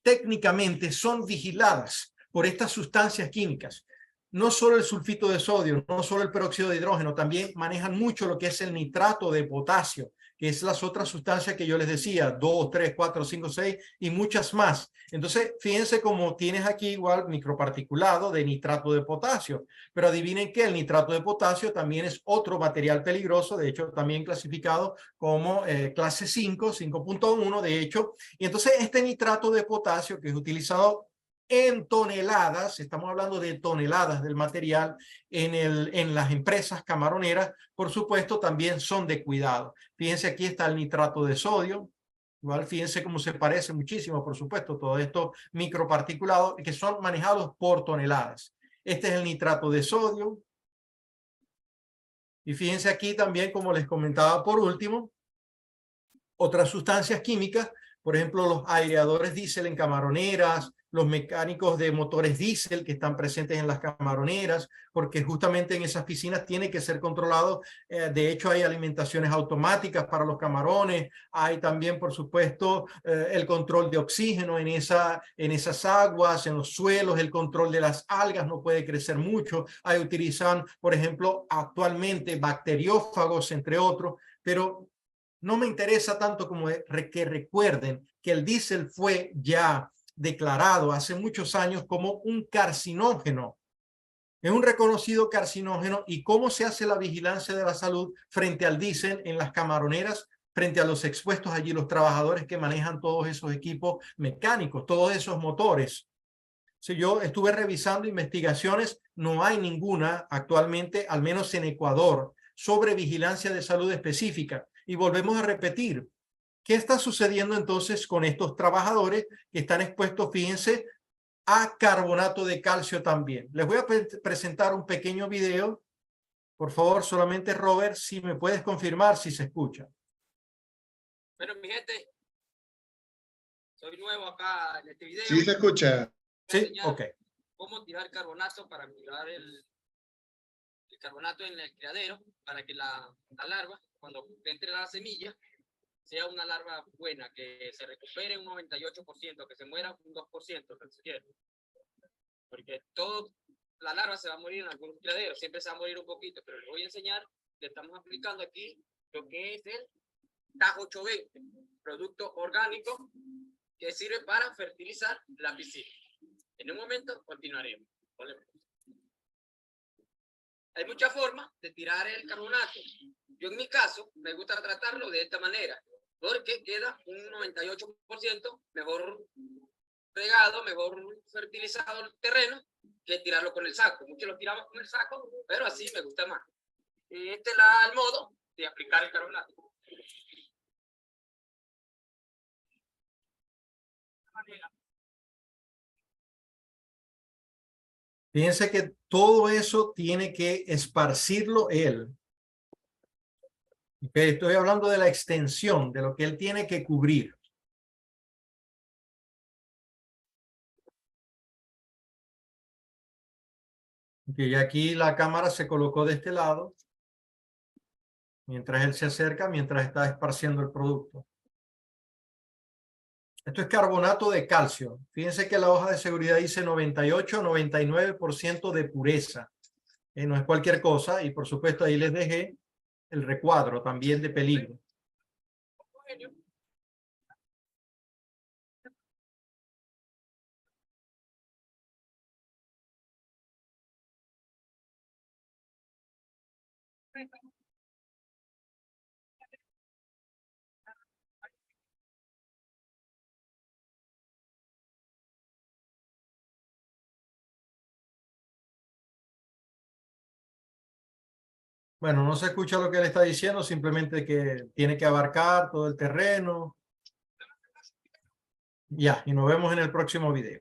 técnicamente son vigiladas por estas sustancias químicas. No solo el sulfito de sodio, no solo el peróxido de hidrógeno, también manejan mucho lo que es el nitrato de potasio, que es las otras sustancias que yo les decía, 2, 3, 4, 5, 6 y muchas más. Entonces, fíjense cómo tienes aquí igual microparticulado de nitrato de potasio, pero adivinen que el nitrato de potasio también es otro material peligroso, de hecho también clasificado como clase 5, 5.1 de hecho, y entonces este nitrato de potasio que es utilizado en toneladas, estamos hablando de toneladas del material en las empresas camaroneras, por supuesto también son de cuidado. Fíjense, aquí está el nitrato de sodio, igual fíjense cómo se parece muchísimo, por supuesto, todos estos microparticulados que son manejados por toneladas. Este es el nitrato de sodio. Y fíjense aquí también, como les comentaba por último, otras sustancias químicas, por ejemplo, los aireadores diésel en camaroneras, los mecánicos de motores diésel que están presentes en las camaroneras, porque justamente en esas piscinas tiene que ser controlado. De hecho, hay alimentaciones automáticas para los camarones, hay también, por supuesto, el control de oxígeno en esas aguas, en los suelos, el control de las algas no puede crecer mucho. Ahí utilizan, por ejemplo, actualmente bacteriófagos, entre otros, pero no me interesa tanto como que recuerden que el diésel fue ya declarado hace muchos años como un carcinógeno. Es un reconocido carcinógeno. ¿Y cómo se hace la vigilancia de la salud frente al diésel en las camaroneras, frente a los expuestos allí, los trabajadores que manejan todos esos equipos mecánicos, todos esos motores? Si yo estuve revisando investigaciones, no hay ninguna actualmente, al menos en Ecuador, sobre vigilancia de salud específica. Y volvemos a repetir, ¿qué está sucediendo entonces con estos trabajadores que están expuestos, fíjense, a carbonato de calcio también? Les voy a presentar un pequeño video. Por favor, solamente Robert, si me puedes confirmar si se escucha. Bueno, mi gente, soy nuevo acá en este video. Sí, se escucha. Sí, ok. Cómo tirar carbonato para tirar el carbonato en el criadero para que la larva, cuando entre la semilla, sea una larva buena, que se recupere un 98%, que se muera un 2%, porque la larva se va a morir en algunos criaderos, siempre se va a morir un poquito, pero les voy a enseñar que estamos aplicando aquí lo que es el TAJ 820, producto orgánico que sirve para fertilizar la piscina. En un momento continuaremos. Hay muchas formas de tirar el carbonato. Yo en mi caso me gusta tratarlo de esta manera, porque queda un 98% mejor regado, mejor fertilizado el terreno, que tirarlo con el saco. Muchos lo tiramos con el saco, pero así me gusta más. Y este es el modo de aplicar el carbonato. Fíjense que todo eso tiene que esparcirlo él. Okay, estoy hablando de la extensión, de lo que él tiene que cubrir. Okay, y aquí la cámara se colocó de este lado, mientras él se acerca, mientras está esparciendo el producto. Esto es carbonato de calcio. Fíjense que la hoja de seguridad dice 98-99% de pureza. No es cualquier cosa. Y por supuesto ahí les dejé el recuadro también de peligro. Bueno, no se escucha lo que él está diciendo, simplemente que tiene que abarcar todo el terreno. Ya, y nos vemos en el próximo video.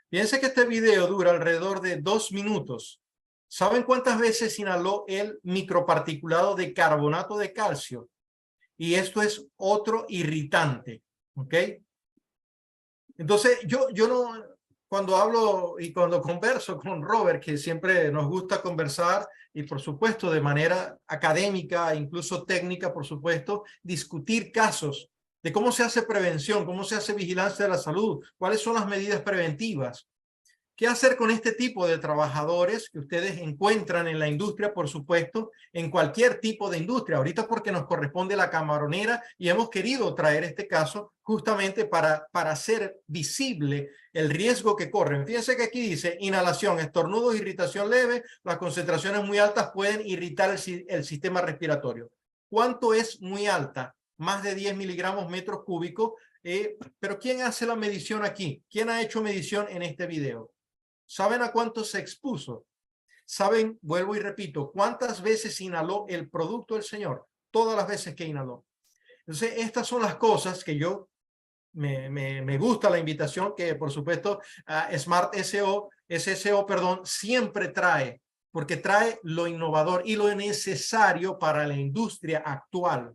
Fíjense que este video dura alrededor de 2 minutos. ¿Saben cuántas veces inhaló el microparticulado de carbonato de calcio? Y esto es otro irritante, ¿ok? Entonces, yo no, cuando hablo y cuando converso con Robert, que siempre nos gusta conversar y por supuesto de manera académica, incluso técnica, por supuesto, discutir casos de cómo se hace prevención, cómo se hace vigilancia de la salud, cuáles son las medidas preventivas. ¿Qué hacer con este tipo de trabajadores que ustedes encuentran en la industria, por supuesto, en cualquier tipo de industria? Ahorita porque nos corresponde la camaronera y hemos querido traer este caso justamente para hacer visible el riesgo que corren. Fíjense que aquí dice inhalación, estornudos, irritación leve, las concentraciones muy altas pueden irritar el sistema respiratorio. ¿Cuánto es muy alta? Más de 10 miligramos metros cúbicos. Pero ¿quién hace la medición aquí? ¿Quién ha hecho medición en este video? ¿Saben a cuánto se expuso? ¿Saben, vuelvo y repito, cuántas veces inhaló el producto del señor? Todas las veces que inhaló. Entonces, estas son las cosas que yo me gusta la invitación que, por supuesto, Smart SSO, perdón, siempre trae, porque trae lo innovador y lo necesario para la industria actual.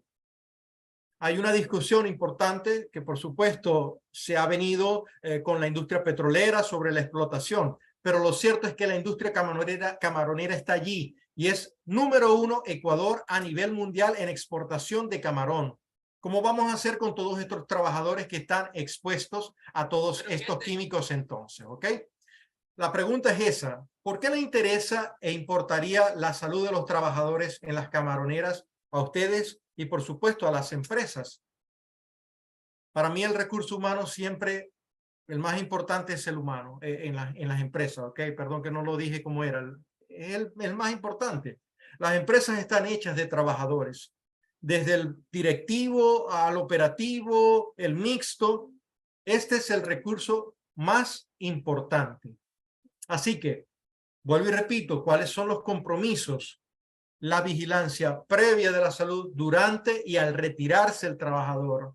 Hay una discusión importante que, por supuesto, se ha venido con la industria petrolera sobre la explotación, pero lo cierto es que la industria camaronera está allí y es número 1 Ecuador a nivel mundial en exportación de camarón. ¿Cómo vamos a hacer con todos estos trabajadores que están expuestos a todos estos químicos entonces? ¿Ok? La pregunta es esa. ¿Por qué le interesa e importaría la salud de los trabajadores en las camaroneras a ustedes y, por supuesto, a las empresas? Para mí el recurso humano siempre, el más importante es el humano en las empresas. ¿Ok? Perdón que no lo dije como era. El más importante. Las empresas están hechas de trabajadores. Desde el directivo al operativo, el mixto. Este es el recurso más importante. Así que, vuelvo y repito, ¿cuáles son los compromisos? La vigilancia previa de la salud durante y al retirarse el trabajador.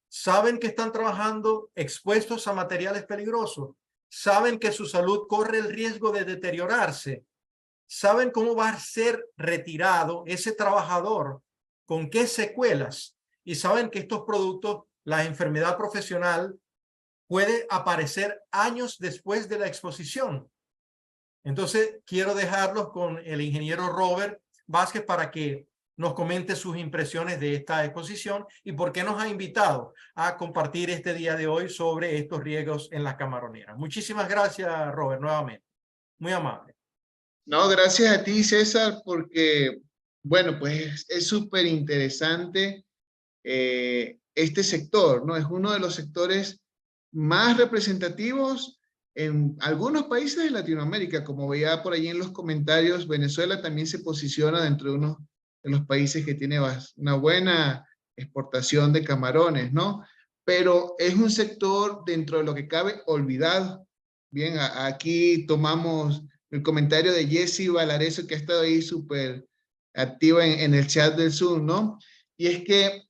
Saben que están trabajando expuestos a materiales peligrosos. Saben que su salud corre el riesgo de deteriorarse. Saben cómo va a ser retirado ese trabajador, con qué secuelas. Y saben que estos productos, la enfermedad profesional, puede aparecer años después de la exposición. Entonces, quiero dejarlos con el ingeniero Robert Vázquez para que nos comente sus impresiones de esta exposición y por qué nos ha invitado a compartir este día de hoy sobre estos riesgos en las camaroneras. Muchísimas gracias, Robert, nuevamente. Muy amable. No, gracias a ti, César, porque, bueno, pues es súper interesante este sector, ¿no? Es uno de los sectores más representativos en algunos países de Latinoamérica. Como veía por ahí en los comentarios, Venezuela también se posiciona dentro de uno de los países que tiene una buena exportación de camarones, ¿no? Pero es un sector dentro de lo que cabe olvidado. Bien, aquí tomamos el comentario de Jessie Valareso, que ha estado ahí súper activa en el chat del Zoom, ¿no? Y es que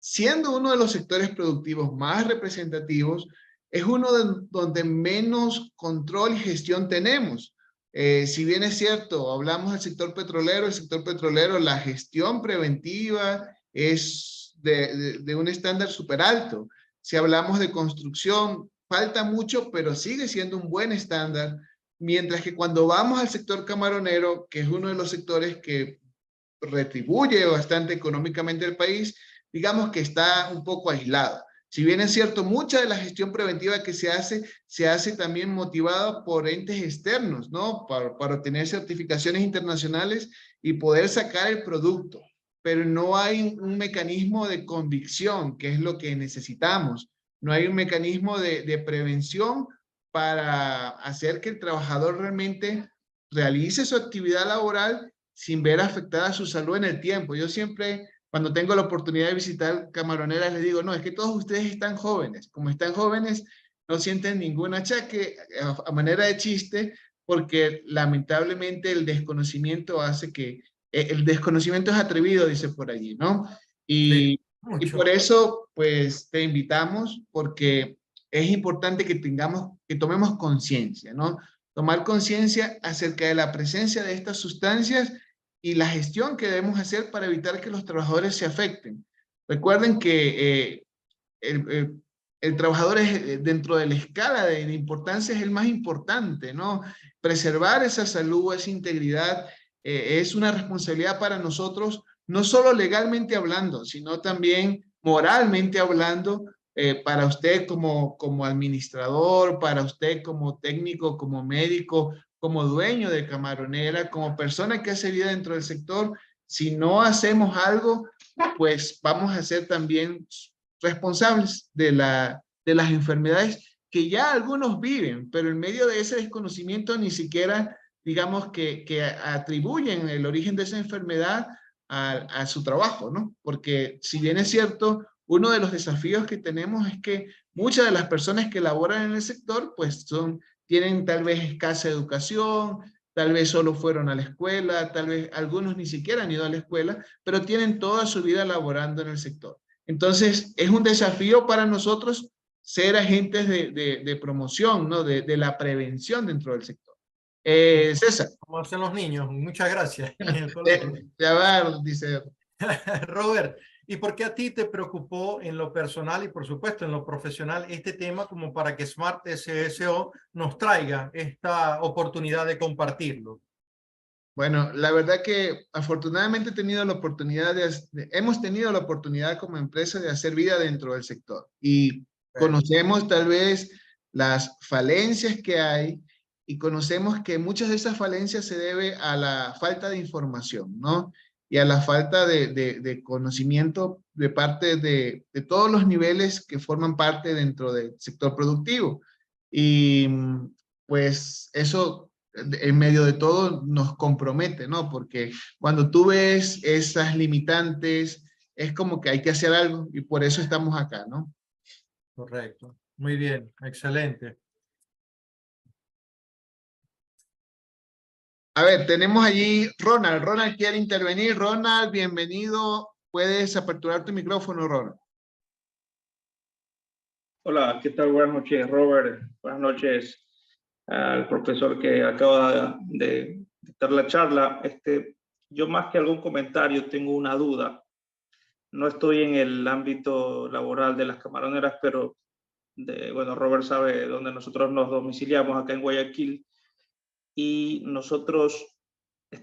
siendo uno de los sectores productivos más representativos, es uno donde menos control y gestión tenemos. Si bien es cierto, hablamos del sector petrolero, la gestión preventiva es de un estándar súper alto. Si hablamos de construcción, falta mucho, pero sigue siendo un buen estándar. Mientras que cuando vamos al sector camaronero, que es uno de los sectores que retribuye bastante económicamente al país, digamos que está un poco aislado. Si bien es cierto, mucha de la gestión preventiva que se hace también motivada por entes externos, ¿no? Para obtener certificaciones internacionales y poder sacar el producto. Pero no hay un mecanismo de convicción, que es lo que necesitamos. No hay un mecanismo de prevención para hacer que el trabajador realmente realice su actividad laboral sin ver afectada su salud en el tiempo. Yo siempre, cuando tengo la oportunidad de visitar camaroneras, les digo, no, es que todos ustedes están jóvenes. Como están jóvenes, no sienten ningún achaque a manera de chiste, porque lamentablemente el desconocimiento hace que, el desconocimiento es atrevido, dice por allí, ¿no? Sí, Y mucho. por eso, pues, te invitamos, porque es importante que tomemos conciencia, ¿no? Tomar conciencia acerca de la presencia de estas sustancias y la gestión que debemos hacer para evitar que los trabajadores se afecten. Recuerden que el trabajador es, dentro de la escala de importancia, es el más importante, ¿no? Preservar esa salud, esa integridad, es una responsabilidad para nosotros, no solo legalmente hablando, sino también moralmente hablando, para usted como administrador, para usted como técnico, como médico, como dueño de camaronera, como persona que hace vida dentro del sector. Si no hacemos algo, pues vamos a ser también responsables de las enfermedades que ya algunos viven, pero en medio de ese desconocimiento ni siquiera, digamos, que atribuyen el origen de esa enfermedad a su trabajo, ¿no? Porque si bien es cierto, uno de los desafíos que tenemos es que muchas de las personas que laboran en el sector, pues tienen tal vez escasa educación, tal vez solo fueron a la escuela, tal vez algunos ni siquiera han ido a la escuela, pero tienen toda su vida laborando en el sector. Entonces, es un desafío para nosotros ser agentes de promoción, ¿no? De la prevención dentro del sector. César. Como hacen los niños. Muchas gracias. En el De, colegio. de ver, dice. Robert, ¿Y por qué a ti te preocupó en lo personal y por supuesto en lo profesional este tema como para que Smart SSO nos traiga esta oportunidad de compartirlo? Bueno, la verdad que afortunadamente he tenido la oportunidad hemos tenido la oportunidad como empresa de hacer vida dentro del sector y conocemos tal vez las falencias que hay y conocemos que muchas de esas falencias se debe a la falta de información, ¿no? Y a la falta de conocimiento de parte de todos los niveles que forman parte dentro del sector productivo. Y pues eso en medio de todo nos compromete, ¿no? Porque cuando tú ves esas limitantes, es como que hay que hacer algo y por eso estamos acá, ¿no? Correcto. Muy bien, excelente. A ver, tenemos allí Ronald. Ronald quiere intervenir. Ronald, bienvenido. Puedes aperturar tu micrófono, Ronald. Hola, ¿qué tal? Buenas noches, Robert. Buenas noches al profesor que acaba de dar la charla. Yo más que algún comentario tengo una duda. No estoy en el ámbito laboral de las camaroneras, pero bueno, Robert sabe dónde nosotros nos domiciliamos acá en Guayaquil y nosotros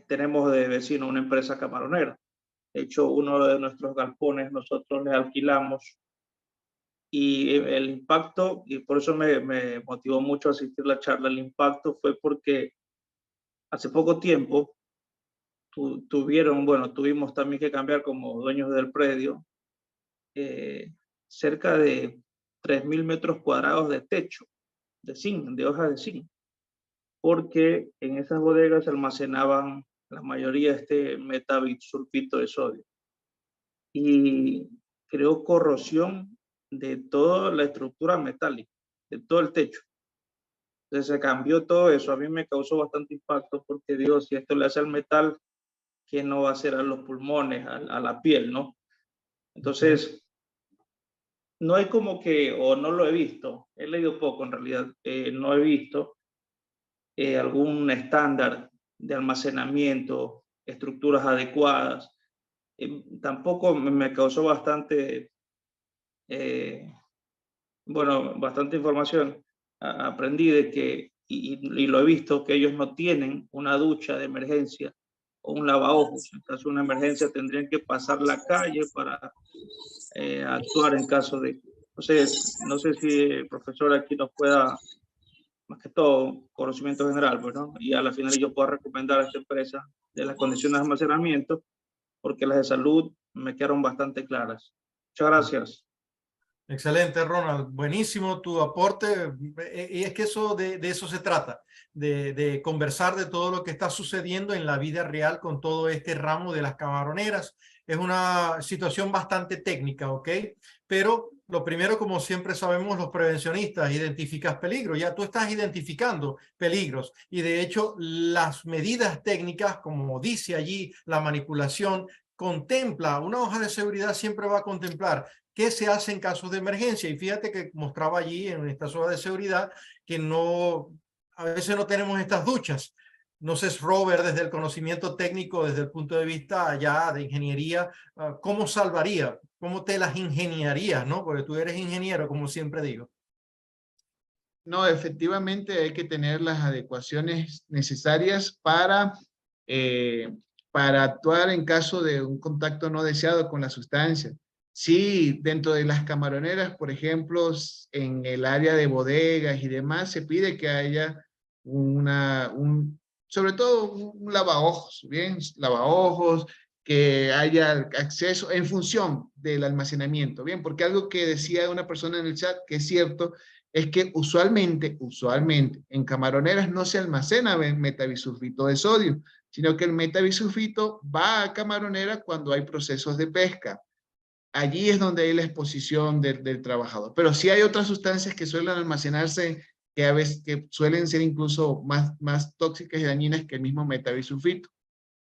tenemos de vecino una empresa camaronera. De hecho, uno de nuestros galpones nosotros le alquilamos y el impacto, y por eso me motivó mucho a asistir a la charla, el impacto fue porque hace poco tiempo tuvimos también que cambiar como dueños del predio cerca de 3.000 metros cuadrados de techo, de zinc, de hojas de zinc, porque en esas bodegas se almacenaban la mayoría de este metabisulfito de sodio y creó corrosión de toda la estructura metálica, de todo el techo. Entonces se cambió todo eso. A mí me causó bastante impacto porque digo, si esto le hace al metal, ¿qué no va a hacer a los pulmones, a la piel, no? Entonces, no hay como que, o no lo he visto, he leído poco en realidad, no he visto algún estándar de almacenamiento, estructuras adecuadas. Tampoco me causó bastante, bastante información. Aprendí de que, y lo he visto, que ellos no tienen una ducha de emergencia o un lavaojos. En caso de una emergencia tendrían que pasar la calle para actuar en caso de... Entonces, no sé si el profesor aquí nos pueda, más que todo, conocimiento general, pues, ¿no? Y a la final yo puedo recomendar a esta empresa de las condiciones de almacenamiento, porque las de salud me quedaron bastante claras. Muchas gracias. Excelente, Ronald. Buenísimo tu aporte. Y es que de eso se trata, de conversar de todo lo que está sucediendo en la vida real con todo este ramo de las camaroneras. Es una situación bastante técnica, ¿ok? Pero lo primero, como siempre sabemos los prevencionistas, identificas peligros. Ya tú estás identificando peligros. Y de hecho, las medidas técnicas, como dice allí, la manipulación, contempla, una hoja de seguridad siempre va a contemplar qué se hace en casos de emergencia. Y fíjate que mostraba allí en esta zona de seguridad que a veces no tenemos estas duchas. No sé, Robert, desde el conocimiento técnico, desde el punto de vista ya de ingeniería, ¿cómo salvaría? ¿Cómo te las ingeniarías, no? Porque tú eres ingeniero, como siempre digo. No, efectivamente hay que tener las adecuaciones necesarias para actuar en caso de un contacto no deseado con la sustancia. Sí, dentro de las camaroneras, por ejemplo, en el área de bodegas y demás, se pide que haya sobre todo un lavaojos, ¿bien? Lavaojos, que haya acceso en función del almacenamiento, ¿bien? Porque algo que decía una persona en el chat, que es cierto, es que usualmente en camaroneras no se almacena metabisulfito de sodio, sino que el metabisulfito va a camaronera cuando hay procesos de pesca. Allí es donde hay la exposición del trabajador. Pero sí hay otras sustancias que suelen almacenarse que a veces que suelen ser incluso más tóxicas y dañinas que el mismo metabisulfito.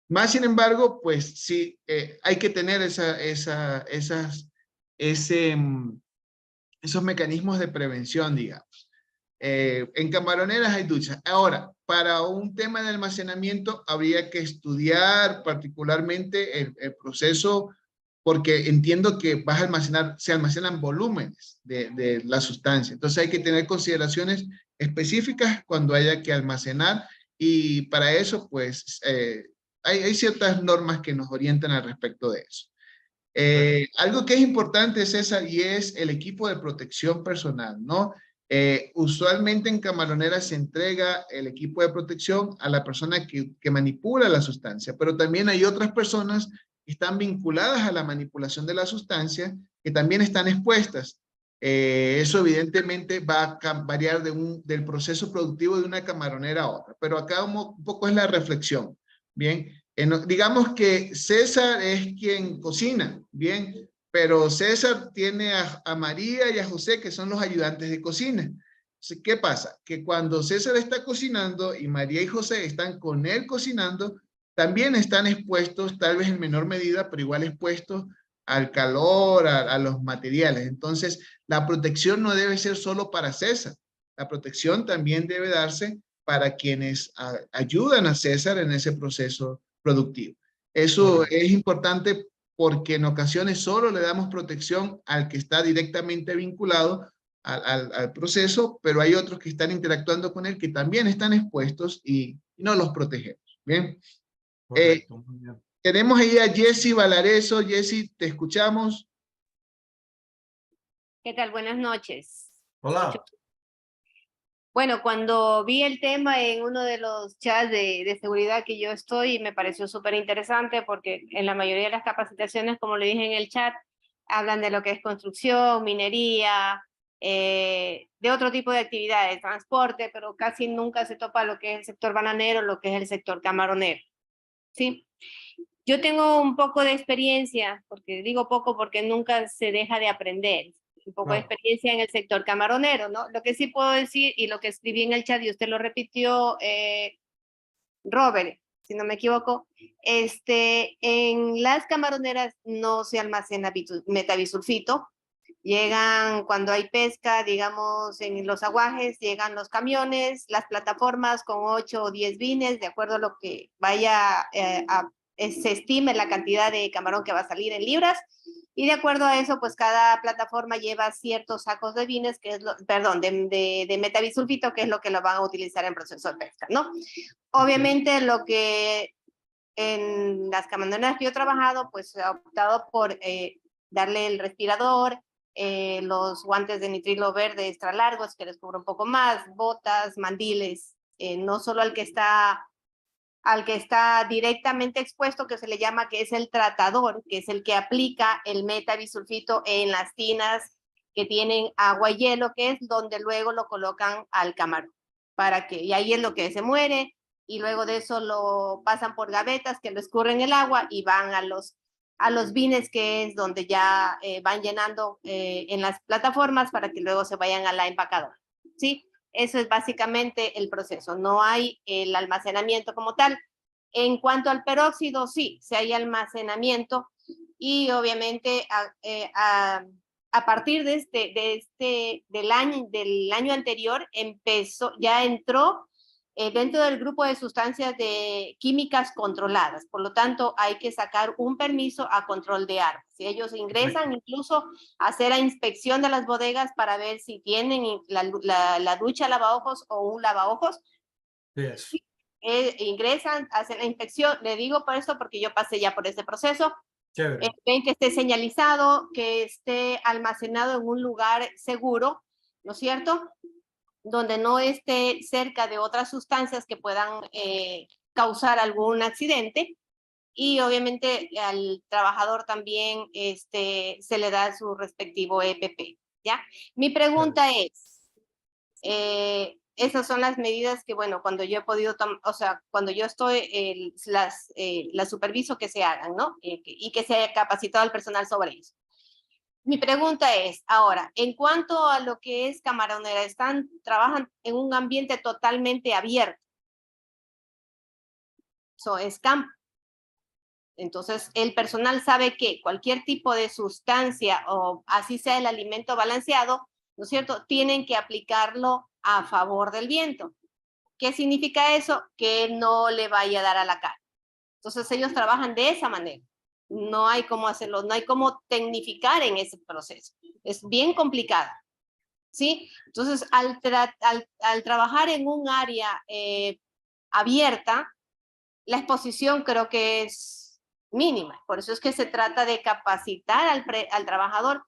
Más sin embargo, pues sí, hay que tener esos mecanismos de prevención, digamos. En camaroneras hay duchas. Ahora, para un tema de almacenamiento habría que estudiar particularmente el proceso porque entiendo que vas a almacenar, se almacenan volúmenes de la sustancia. Entonces hay que tener consideraciones específicas cuando haya que almacenar y para eso pues hay ciertas normas que nos orientan al respecto de eso. Algo que es importante, César, y es el equipo de protección personal, ¿no? Usualmente en camaroneras se entrega el equipo de protección a la persona que manipula la sustancia, pero también hay otras personas que están vinculadas a la manipulación de la sustancia que también están expuestas. Eso evidentemente va a variar del proceso productivo de una camaronera a otra, pero acá un poco es la reflexión, ¿bien? Digamos que César es quien cocina, bien, pero César tiene a María y a José que son los ayudantes de cocina. Entonces, ¿qué pasa? Que cuando César está cocinando y María y José están con él cocinando, también están expuestos, tal vez en menor medida, pero igual expuestos al calor, a los materiales. Entonces, la protección no debe ser solo para César. La protección también debe darse para quienes ayudan a César en ese proceso productivo. Eso es importante porque en ocasiones solo le damos protección al que está directamente vinculado al proceso, pero hay otros que están interactuando con él que también están expuestos y no los protegemos. Bien. Correcto, muy bien. Tenemos ahí a Jessy Valareso. Jessy, te escuchamos. ¿Qué tal? Buenas noches. Hola. Bueno, cuando vi el tema en uno de los chats de seguridad que yo estoy, me pareció súper interesante porque en la mayoría de las capacitaciones, como le dije en el chat, hablan de lo que es construcción, minería, de otro tipo de actividades, transporte, pero casi nunca se topa lo que es el sector bananero, lo que es el sector camaronero. ¿Sí? Yo tengo un poco de experiencia, porque digo poco porque nunca se deja de aprender, un poco de experiencia en el sector camaronero, ¿no? Lo que sí puedo decir, y lo que escribí en el chat, y usted lo repitió, Robert, si no me equivoco, en las camaroneras no se almacena metabisulfito, llegan cuando hay pesca, digamos, en los aguajes, llegan los camiones, las plataformas con 8 o 10 bines, de acuerdo a lo que vaya se estime la cantidad de camarón que va a salir en libras, y de acuerdo a eso, pues cada plataforma lleva ciertos sacos de bines, que es de metabisulfito, que es lo que lo van a utilizar en proceso de pesca, ¿no? Obviamente lo que en las camaroneras que yo he trabajado, pues he optado por darle el respirador, los guantes de nitrilo verde extra largos que les cubro un poco más, botas, mandiles, no solo al que está directamente expuesto, que se le llama, que es el tratador, que es el que aplica el metabisulfito en las tinas que tienen agua y hielo, que es donde luego lo colocan al camarón, y ahí es lo que se muere, y luego de eso lo pasan por gavetas que lo escurren el agua y van a los bines, que es donde ya van llenando en las plataformas para que luego se vayan a la empacadora, ¿sí? Eso es básicamente el proceso. No hay el almacenamiento como tal. En cuanto al peróxido, sí hay almacenamiento y obviamente a partir del año anterior entró dentro del grupo de sustancias de químicas controladas. Por lo tanto, hay que sacar un permiso a control de armas. Si ellos ingresan incluso a hacer la inspección de las bodegas para ver si tienen la ducha lavaojos o un lavaojos, Yes. ingresan, hacen la inspección. Le digo por esto porque yo pasé ya por ese proceso. Chévere. Ven que esté señalizado, que esté almacenado en un lugar seguro, ¿no es cierto?, donde no esté cerca de otras sustancias que puedan causar algún accidente, y obviamente al trabajador también se le da su respectivo EPP, ¿ya? Mi pregunta es, esas son las medidas que, bueno, cuando yo he podido, cuando yo estoy, las superviso que se hagan, ¿no? Y que se haya capacitado al personal sobre eso. Mi pregunta es, ahora, en cuanto a lo que es camaronera, trabajan en un ambiente totalmente abierto. Es campo. Entonces, el personal sabe que cualquier tipo de sustancia, o así sea el alimento balanceado, ¿no es cierto?, tienen que aplicarlo a favor del viento. ¿Qué significa eso? Que no le vaya a dar a la cara. Entonces, ellos trabajan de esa manera. no hay cómo hacerlo, no hay cómo tecnificar en ese proceso. Es bien complicado, ¿sí? Entonces, al trabajar en un área abierta, la exposición creo que es mínima. Por eso es que se trata de capacitar al trabajador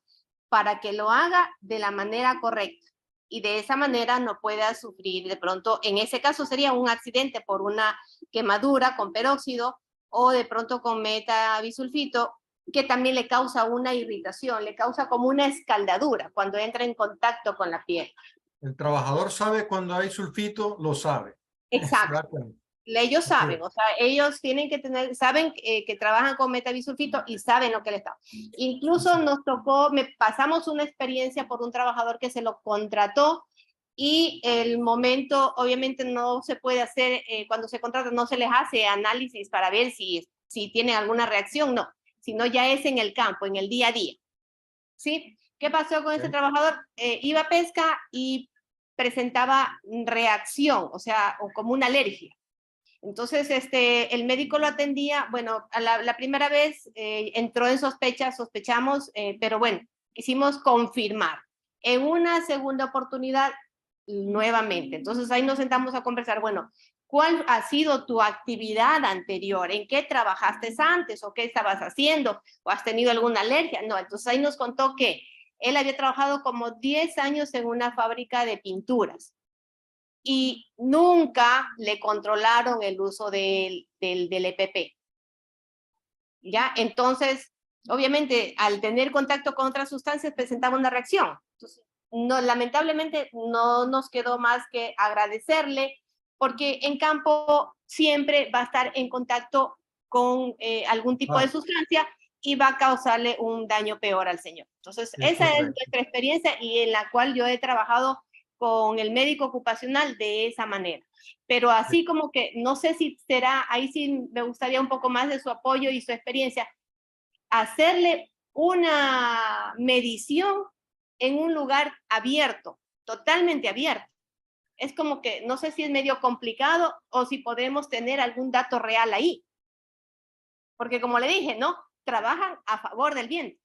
para que lo haga de la manera correcta. Y de esa manera no pueda sufrir de pronto, en ese caso sería un accidente por una quemadura con peróxido o de pronto con metabisulfito, que también le causa una irritación, le causa como una escaldadura cuando entra en contacto con la piel. El trabajador sabe cuando hay sulfito, lo sabe. Exacto. Ellos saben, o sea, ellos tienen que tener, saben que trabajan con metabisulfito y saben lo que les está. Incluso nos tocó, pasamos una experiencia por un trabajador que se lo contrató y el momento, obviamente no se puede hacer, cuando se contrata no se les hace análisis para ver si tienen alguna reacción, no, sino ya es en el campo, en el día a día. ¿Sí? ¿Qué pasó con ese trabajador? Iba a pesca y presentaba reacción, o sea, o como una alergia. Entonces, el médico lo atendía, bueno, la primera vez entró en sospecha, sospechamos, pero bueno, quisimos confirmar. En una segunda oportunidad, nuevamente. Entonces, ahí nos sentamos a conversar, bueno, ¿cuál ha sido tu actividad anterior? ¿En qué trabajaste antes? ¿O qué estabas haciendo? ¿O has tenido alguna alergia? No, entonces ahí nos contó que él había trabajado como 10 años en una fábrica de pinturas. Y nunca le controlaron el uso del EPP. ¿Ya? Entonces, obviamente, al tener contacto con otras sustancias, presentaba una reacción. Entonces, no, lamentablemente, no nos quedó más que agradecerle, porque en campo siempre va a estar en contacto con algún tipo de sustancia y va a causarle un daño peor al señor. Entonces, esa es nuestra experiencia y en la cual yo he trabajado con el médico ocupacional de esa manera. Pero así como que, no sé si será, ahí sí me gustaría un poco más de su apoyo y su experiencia, hacerle una medición en un lugar abierto, totalmente abierto. Es como que, no sé si es medio complicado o si podemos tener algún dato real ahí. Porque como le dije, ¿no? Trabajan a favor del viento.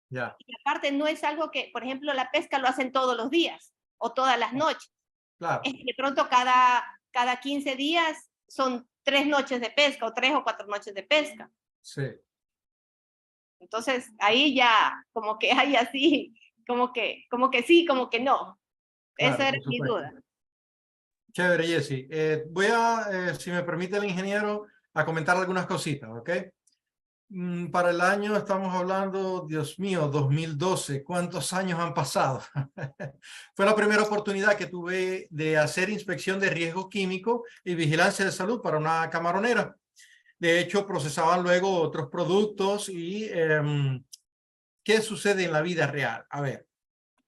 Ya. Y aparte no es algo que, por ejemplo, la pesca lo hacen todos los días o todas las noches. Claro. Es que de pronto cada 15 días son 3 noches de pesca o 3 o 4 noches de pesca. Sí. Entonces ahí ya como que hay así, como que sí, como que no. Claro, esa era mi duda. Chévere, Jessy. Voy a, si me permite el ingeniero, a comentar algunas cositas, ¿ok? Para el año estamos hablando, Dios mío, 2012. ¿Cuántos años han pasado? Fue la primera oportunidad que tuve de hacer inspección de riesgo químico y vigilancia de salud para una camaronera. De hecho, procesaban luego otros productos y ¿qué sucede en la vida real? A ver,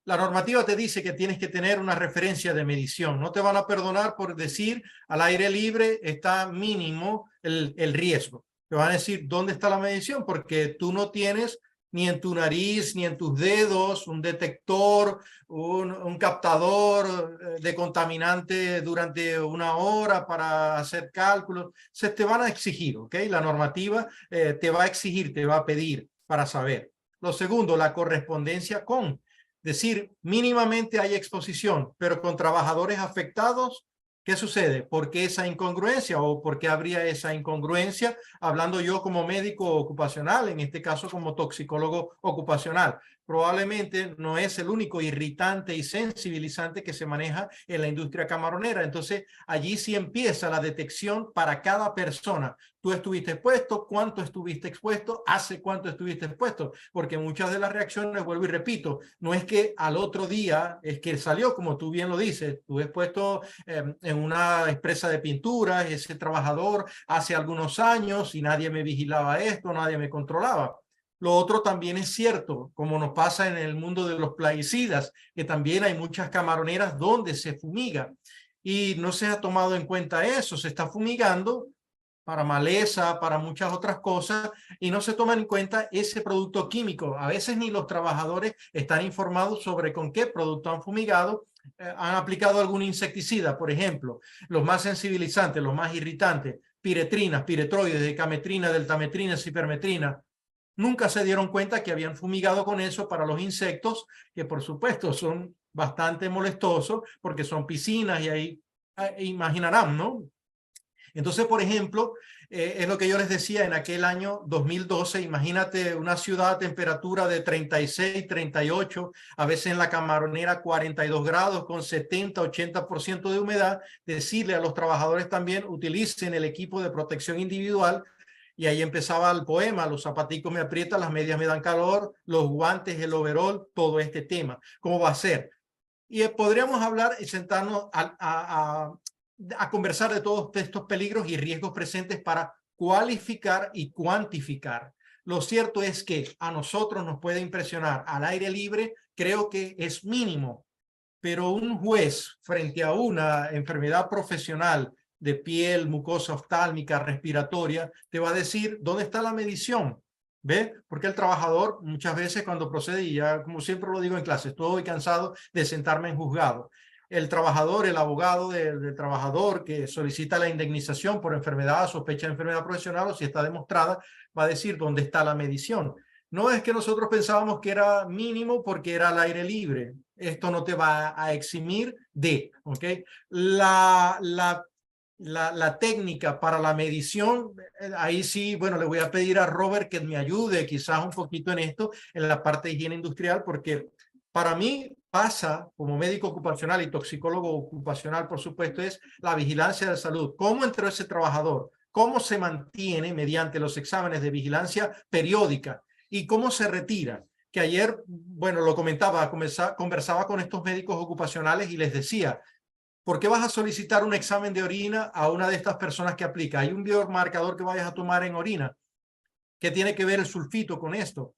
la normativa te dice que tienes que tener una referencia de medición. No te van a perdonar por decir al aire libre está mínimo el riesgo. Te van a decir dónde está la medición porque tú no tienes ni en tu nariz ni en tus dedos un detector, un captador de contaminante durante una hora para hacer cálculos. Se te van a exigir, ¿ok? La normativa te va a exigir, te va a pedir para saber. Lo segundo, la correspondencia con. Decir, mínimamente hay exposición, pero con trabajadores afectados, ¿qué sucede? ¿Por qué esa incongruencia o por qué habría esa incongruencia? Hablando yo como médico ocupacional, en este caso como toxicólogo ocupacional. Probablemente no es el único irritante y sensibilizante que se maneja en la industria camaronera. Entonces, allí sí empieza la detección para cada persona. Tú estuviste expuesto, cuánto estuviste expuesto, hace cuánto estuviste expuesto, porque muchas de las reacciones, vuelvo y repito, no es que al otro día es que salió, como tú bien lo dices, estuve expuesto en una empresa de pinturas, ese trabajador hace algunos años y nadie me vigilaba esto, nadie me controlaba. Lo otro también es cierto, como nos pasa en el mundo de los plaguicidas, que también hay muchas camaroneras donde se fumiga y no se ha tomado en cuenta eso, se está fumigando para maleza, para muchas otras cosas, y no se toma en cuenta ese producto químico. A veces ni los trabajadores están informados sobre con qué producto han fumigado, han aplicado algún insecticida, por ejemplo, los más sensibilizantes, los más irritantes, piretrinas, piretroides, decametrina, deltametrina, cipermetrina. Nunca se dieron cuenta que habían fumigado con eso para los insectos, que por supuesto son bastante molestosos porque son piscinas y ahí imaginarán, ¿no? Entonces, por ejemplo, es lo que yo les decía en aquel año 2012, imagínate una ciudad a temperatura de 36, 38, a veces en la Camaronera 42 grados con 70, 80% de humedad, decirle a los trabajadores también utilicen el equipo de protección individual. Y ahí empezaba el poema, los zapaticos me aprietan, las medias me dan calor, los guantes, el overol, todo este tema. ¿Cómo va a ser? Y podríamos hablar y sentarnos a conversar de todos estos peligros y riesgos presentes para cualificar y cuantificar. Lo cierto es que a nosotros nos puede impresionar al aire libre, creo que es mínimo, pero un juez frente a una enfermedad profesional de piel, mucosa oftálmica, respiratoria, te va a decir dónde está la medición. ¿Ve? Porque el trabajador muchas veces cuando procede, y ya como siempre lo digo en clase, estoy cansado de sentarme en juzgado. El trabajador, el abogado del trabajador que solicita la indemnización por enfermedad, sospecha de enfermedad profesional o si está demostrada, va a decir dónde está la medición. No es que nosotros pensábamos que era mínimo porque era al aire libre. Esto no te va a eximir de, ¿ok? La técnica para la medición, ahí sí, bueno, le voy a pedir a Robert que me ayude quizás un poquito en esto, en la parte de higiene industrial, porque para mí pasa, como médico ocupacional y toxicólogo ocupacional, por supuesto, es la vigilancia de salud. ¿Cómo entró ese trabajador? ¿Cómo se mantiene mediante los exámenes de vigilancia periódica? ¿Y cómo se retira? Que ayer, bueno, lo comentaba, conversaba con estos médicos ocupacionales y les decía, ¿por qué vas a solicitar un examen de orina a una de estas personas que aplica? Hay un biomarcador que vayas a tomar en orina. ¿Qué tiene que ver el sulfito con esto?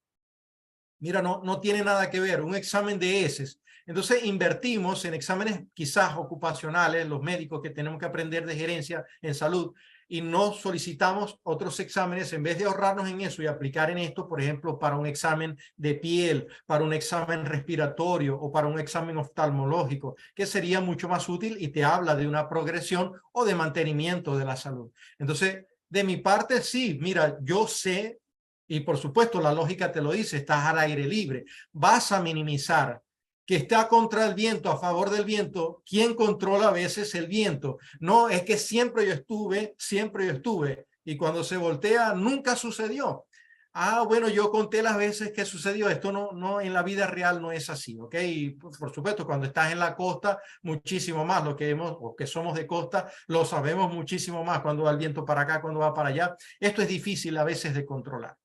Mira, no tiene nada que ver. Un examen de heces. Entonces invertimos en exámenes quizás ocupacionales, los médicos que tenemos que aprender de gerencia en salud, y no solicitamos otros exámenes en vez de ahorrarnos en eso y aplicar en esto, por ejemplo, para un examen de piel, para un examen respiratorio o para un examen oftalmológico, que sería mucho más útil y te habla de una progresión o de mantenimiento de la salud. Entonces, de mi parte, sí, mira, yo sé, y por supuesto la lógica te lo dice, estás al aire libre, vas a minimizar que está contra el viento, a favor del viento. ¿Quién controla a veces el viento? No, es que siempre yo estuve, y cuando se voltea nunca sucedió. Ah, bueno, yo conté las veces que sucedió. Esto no en la vida real no es así, ¿ok? Y por supuesto, cuando estás en la costa, muchísimo más. Lo que o que somos de costa, lo sabemos muchísimo más. Cuando va el viento para acá, cuando va para allá. Esto es difícil a veces de controlar.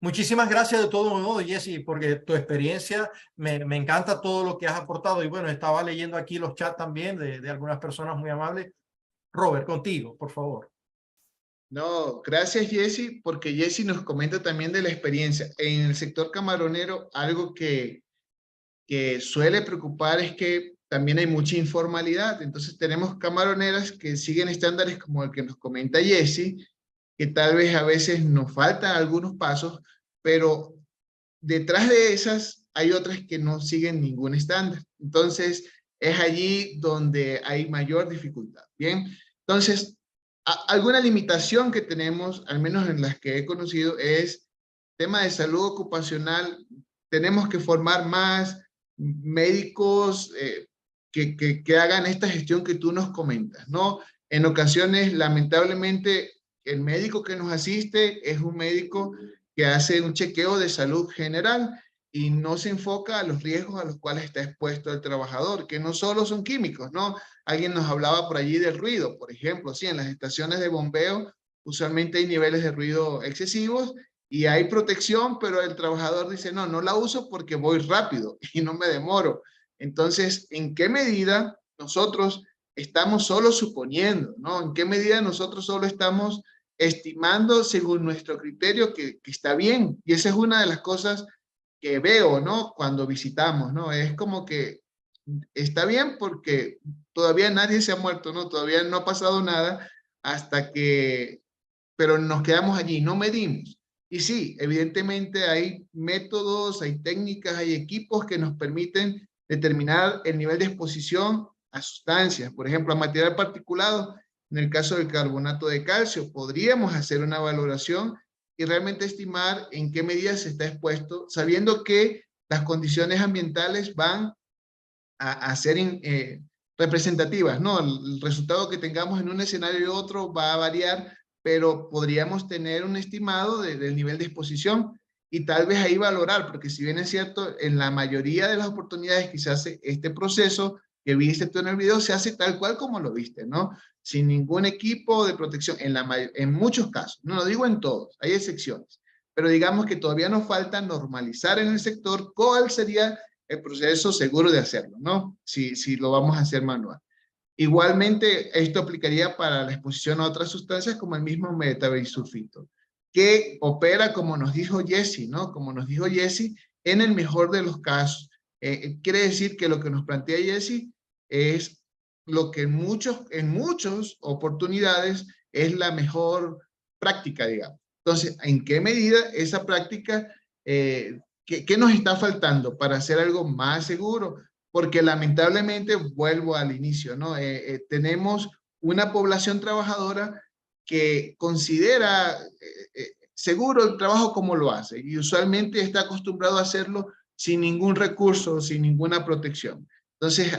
Muchísimas gracias de todo modo, Jesse, porque tu experiencia me encanta todo lo que has aportado. Y bueno, estaba leyendo aquí los chats también de algunas personas muy amables. Robert, contigo, por favor. No, gracias Jesse, porque Jesse nos comenta también de la experiencia. En el sector camaronero, algo que suele preocupar es que también hay mucha informalidad. Entonces tenemos camaroneras que siguen estándares como el que nos comenta Jesse, que tal vez a veces nos faltan algunos pasos, pero detrás de esas hay otras que no siguen ningún estándar. Entonces es allí donde hay mayor dificultad. Bien, entonces alguna limitación que tenemos, al menos en las que he conocido, es tema de salud ocupacional. Tenemos que formar más médicos que hagan esta gestión que tú nos comentas, ¿no? En ocasiones, lamentablemente, el médico que nos asiste es un médico que hace un chequeo de salud general y no se enfoca a los riesgos a los cuales está expuesto el trabajador, que no solo son químicos, ¿no? Alguien nos hablaba por allí del ruido, por ejemplo, sí, en las estaciones de bombeo usualmente hay niveles de ruido excesivos y hay protección, pero el trabajador dice, no la uso porque voy rápido y no me demoro. Entonces, ¿en qué medida nosotros estamos solo suponiendo, ¿no? ¿En qué medida nosotros solo estamos estimando según nuestro criterio que está bien? Y esa es una de las cosas que veo, ¿no? Cuando visitamos, ¿no? Es como que está bien porque todavía nadie se ha muerto, ¿no? Todavía no ha pasado nada hasta que, pero nos quedamos allí, no medimos. Y sí, evidentemente hay métodos, hay técnicas, hay equipos que nos permiten determinar el nivel de exposición a sustancias, por ejemplo, a material particulado. En el caso del carbonato de calcio, podríamos hacer una valoración y realmente estimar en qué medida se está expuesto, sabiendo que las condiciones ambientales van a ser representativas, ¿no? El resultado que tengamos en un escenario y otro va a variar, pero podríamos tener un estimado del nivel de exposición y tal vez ahí valorar, porque si bien es cierto, en la mayoría de las oportunidades que se hace este proceso que viste tú en el video, se hace tal cual como lo viste, ¿no? Sin ningún equipo de protección, en muchos casos, no lo digo en todos, hay excepciones, pero digamos que todavía nos falta normalizar en el sector cuál sería el proceso seguro de hacerlo, ¿no? Si lo vamos a hacer manual. Igualmente, esto aplicaría para la exposición a otras sustancias como el mismo metabisulfito, que opera como nos dijo Jesse, ¿no? Como nos dijo Jesse, en el mejor de los casos. Quiere decir que lo que nos plantea Jesse es lo que en muchas oportunidades es la mejor práctica, digamos. Entonces, ¿en qué medida esa práctica, qué nos está faltando para hacer algo más seguro? Porque lamentablemente, vuelvo al inicio, ¿no? Tenemos una población trabajadora que considera seguro el trabajo como lo hace y usualmente está acostumbrado a hacerlo sin ningún recurso, sin ninguna protección. Entonces,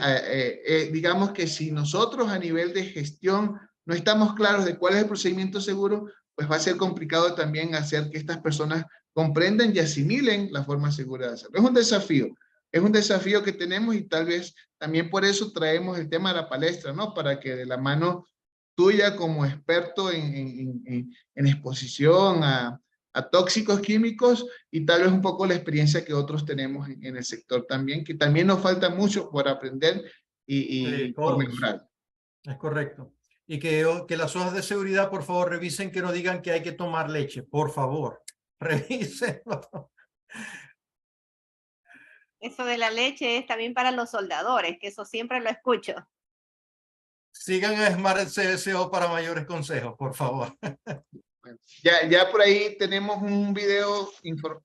digamos que si nosotros a nivel de gestión no estamos claros de cuál es el procedimiento seguro, pues va a ser complicado también hacer que estas personas comprendan y asimilen la forma segura de hacerlo. Es un desafío que tenemos y tal vez también por eso traemos el tema de la palestra, ¿no? Para que de la mano tuya como experto en exposición a tóxicos químicos y tal vez un poco la experiencia que otros tenemos en el sector también, que también nos falta mucho por aprender y por Todos, mejorar. es correcto. Y que las hojas de seguridad, por favor, revisen que no digan que hay que tomar leche, por favor, revísenlo. Eso de la leche es también para los soldadores, que eso siempre lo escucho. Sigan a Smart CSO para mayores consejos, por favor. Bueno, ya por ahí tenemos un video,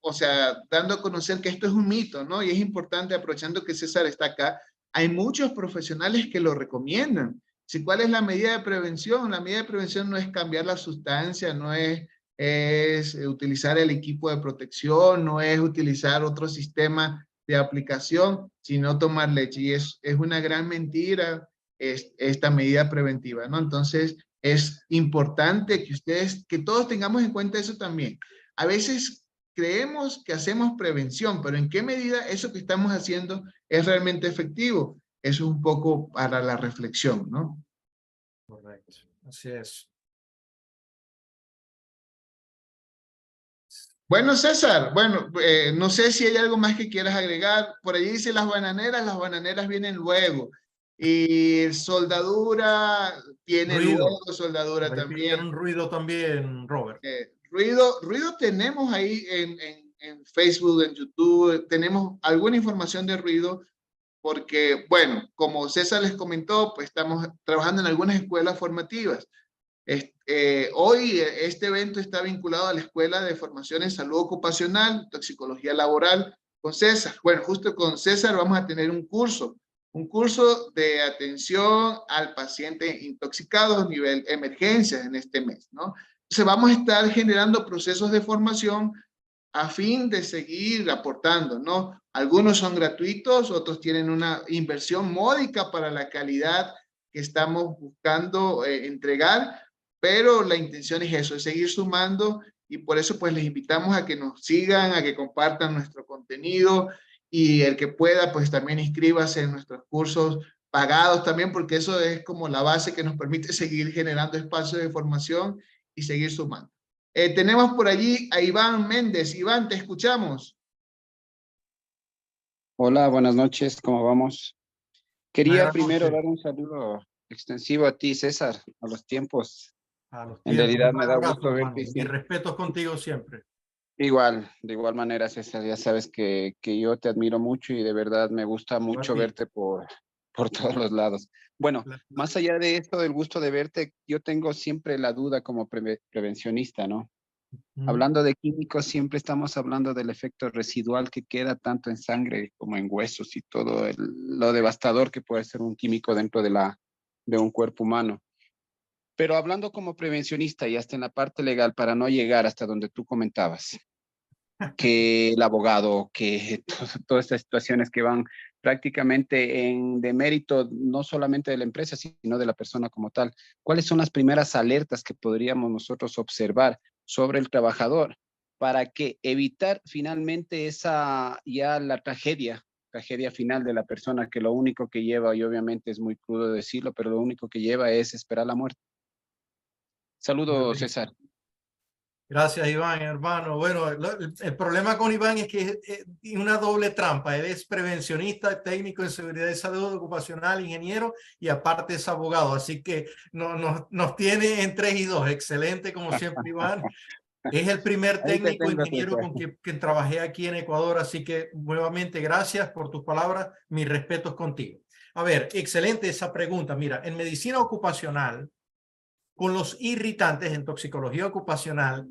o sea, dando a conocer que esto es un mito, ¿no? Y es importante, aprovechando que César está acá, hay muchos profesionales que lo recomiendan. Si, ¿cuál es la medida de prevención? La medida de prevención no es cambiar la sustancia, no es utilizar el equipo de protección, no es utilizar otro sistema de aplicación, sino tomar leche. Y es una gran mentira esta medida preventiva, ¿no? Entonces, es importante que todos tengamos en cuenta eso también. A veces creemos que hacemos prevención, pero ¿en qué medida eso que estamos haciendo es realmente efectivo? Eso es un poco para la reflexión, ¿no? Correcto, así es. Bueno, César, bueno, no sé si hay algo más que quieras agregar. Por allí dice las bananeras vienen luego. Y soldadura, tiene luego soldadura Ahí también. pidieron ruido también, Robert. Ruido tenemos ahí en Facebook, en YouTube, tenemos alguna información de ruido, porque, bueno, como César les comentó, pues estamos trabajando en algunas escuelas formativas. Hoy este evento está vinculado a la Escuela de Formación en Salud Ocupacional, Toxicología Laboral, con César. Bueno, justo con César vamos a tener un curso de atención al paciente intoxicado nivel emergencias en este mes, ¿no? Entonces vamos a estar generando procesos de formación a fin de seguir aportando, ¿no? Algunos son gratuitos, otros tienen una inversión módica para la calidad que estamos buscando entregar, pero la intención es eso, es seguir sumando y por eso pues les invitamos a que nos sigan, a que compartan nuestro contenido y el que pueda pues también inscríbase en nuestros cursos pagados también, porque eso es como la base que nos permite seguir generando espacios de formación y seguir sumando. Tenemos por allí a Iván Méndez. Iván, te escuchamos. Hola, buenas noches, ¿cómo vamos? Quería Buenas primero noches. dar un saludo extensivo a ti, César, a los tiempos. A los En tiempos. realidad Un me da abrazo, gusto hermano. verte. Mi respeto contigo siempre. Igual, de igual manera, César, ya sabes que yo te admiro mucho y de verdad me gusta mucho verte por todos los lados. Bueno, más allá de esto, del gusto de verte, yo tengo siempre la duda como prevencionista, ¿no? Hablando de químicos, siempre estamos hablando del efecto residual que queda tanto en sangre como en huesos y todo lo devastador que puede ser un químico dentro de un cuerpo humano. Pero hablando como prevencionista y hasta en la parte legal, para no llegar hasta donde tú comentabas, que el abogado, que todas estas situaciones que van prácticamente en demérito no solamente de la empresa, sino de la persona como tal. ¿Cuáles son las primeras alertas que podríamos nosotros observar sobre el trabajador para que evitar finalmente esa ya la tragedia final de la persona, que lo único que lleva, y obviamente es muy crudo decirlo, pero lo único que lleva es esperar la muerte? Saludos, César. Gracias, Iván, hermano. Bueno, el problema con Iván es que es una doble trampa. Él es prevencionista, técnico en seguridad y salud ocupacional, ingeniero, y aparte es abogado. Así que nos tiene en 3 y 2. Excelente, como siempre, Iván. Es el primer Ahí te técnico tengo, ingeniero César. con quien trabajé aquí en Ecuador. Así que nuevamente, gracias por tus palabras. Mis respetos contigo. A ver, excelente esa pregunta. Mira, en medicina ocupacional, con los irritantes en toxicología ocupacional,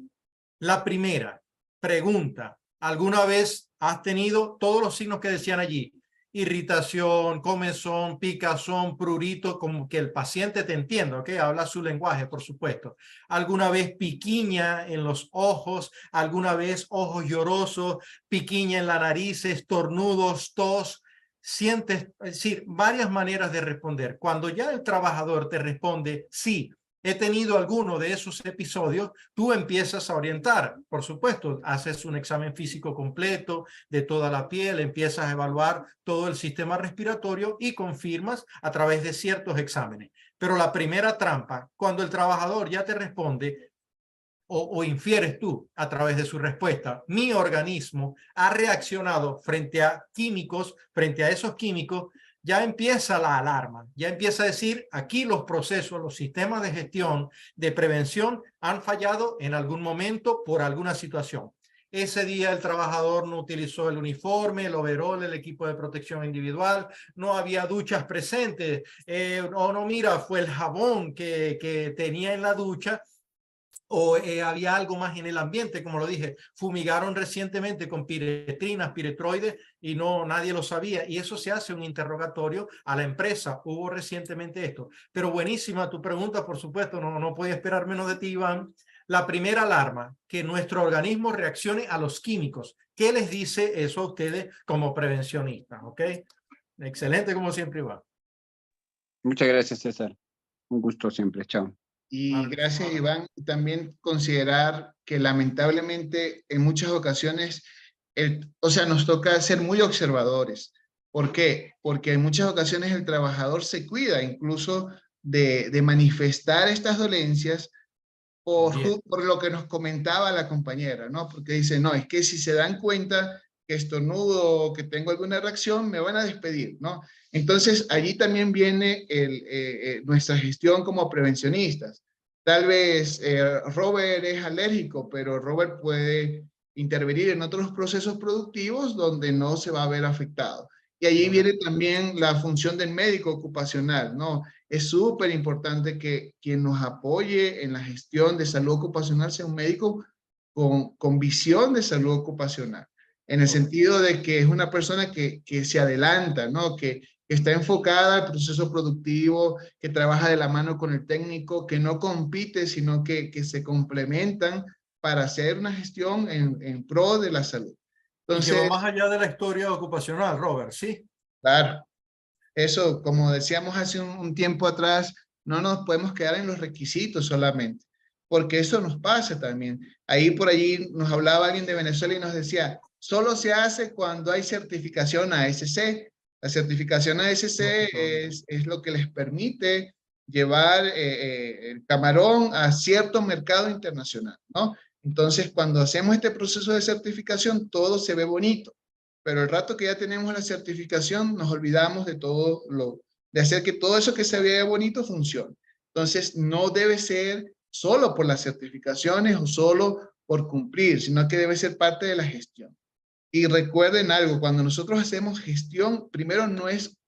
la primera pregunta: ¿alguna vez has tenido todos los signos que decían allí? Irritación, comezón, picazón, prurito, como que el paciente te entienda, ¿ok? Habla su lenguaje, por supuesto. ¿Alguna vez piquiña en los ojos? ¿Alguna vez ojos llorosos? ¿Piquiña en la nariz? ¿Estornudos, tos? Sientes, es decir, varias maneras de responder. Cuando ya el trabajador te responde, sí, he tenido alguno de esos episodios, tú empiezas a orientar. Por supuesto, haces un examen físico completo de toda la piel, empiezas a evaluar todo el sistema respiratorio y confirmas a través de ciertos exámenes. Pero la primera trampa, cuando el trabajador ya te responde o infieres tú a través de su respuesta, mi organismo ha reaccionado frente a químicos, frente a esos químicos, ya empieza la alarma, ya empieza a decir, aquí los procesos, los sistemas de gestión, de prevención han fallado en algún momento por alguna situación. Ese día el trabajador no utilizó el uniforme, el overol, el equipo de protección individual, no había duchas presentes, o no, mira, fue el jabón que tenía en la ducha, o había algo más en el ambiente, como lo dije, fumigaron recientemente con piretrinas, piretroides, y nadie lo sabía, y eso se hace un interrogatorio a la empresa. Hubo recientemente esto. Pero buenísima tu pregunta, por supuesto, no podía esperar menos de ti, Iván. La primera alarma, que nuestro organismo reaccione a los químicos. ¿Qué les dice eso a ustedes como prevencionistas? ¿Ok? Excelente, como siempre, Iván. Muchas gracias, César. Un gusto siempre. Chao. Y gracias, Iván. También considerar que lamentablemente en muchas ocasiones, nos toca ser muy observadores. ¿Por qué? Porque en muchas ocasiones el trabajador se cuida incluso de manifestar estas dolencias por lo que nos comentaba la compañera, ¿no? Porque dice, no, es que si se dan cuenta que estornudo o que tengo alguna reacción, me van a despedir, ¿no? Entonces, allí también viene nuestra gestión como prevencionistas. Tal vez Robert es alérgico, pero Robert puede intervenir en otros procesos productivos donde no se va a ver afectado. Y allí viene también la función del médico ocupacional, ¿no? Es súper importante que quien nos apoye en la gestión de salud ocupacional sea un médico con visión de salud ocupacional, en el sentido de que es una persona que se adelanta, ¿no? Que está enfocada al proceso productivo, que trabaja de la mano con el técnico, que no compite, sino que se complementan para hacer una gestión en pro de la salud. Entonces, y que va más Entonces, allá de la historia ocupacional, Robert, ¿sí? claro. Eso, como decíamos hace un tiempo atrás, no nos podemos quedar en los requisitos solamente, porque eso nos pasa también. Ahí por allí nos hablaba alguien de Venezuela y nos decía, solo se hace cuando hay certificación ASC. La certificación ASC es lo que les permite llevar el camarón a cierto mercado internacional, ¿no? Entonces, cuando hacemos este proceso de certificación, todo se ve bonito. Pero el rato que ya tenemos la certificación, nos olvidamos de hacer que todo eso que se vea bonito funcione. Entonces, no debe ser solo por las certificaciones o solo por cumplir, sino que debe ser parte de la gestión. Y recuerden algo, cuando nosotros hacemos gestión, primero no es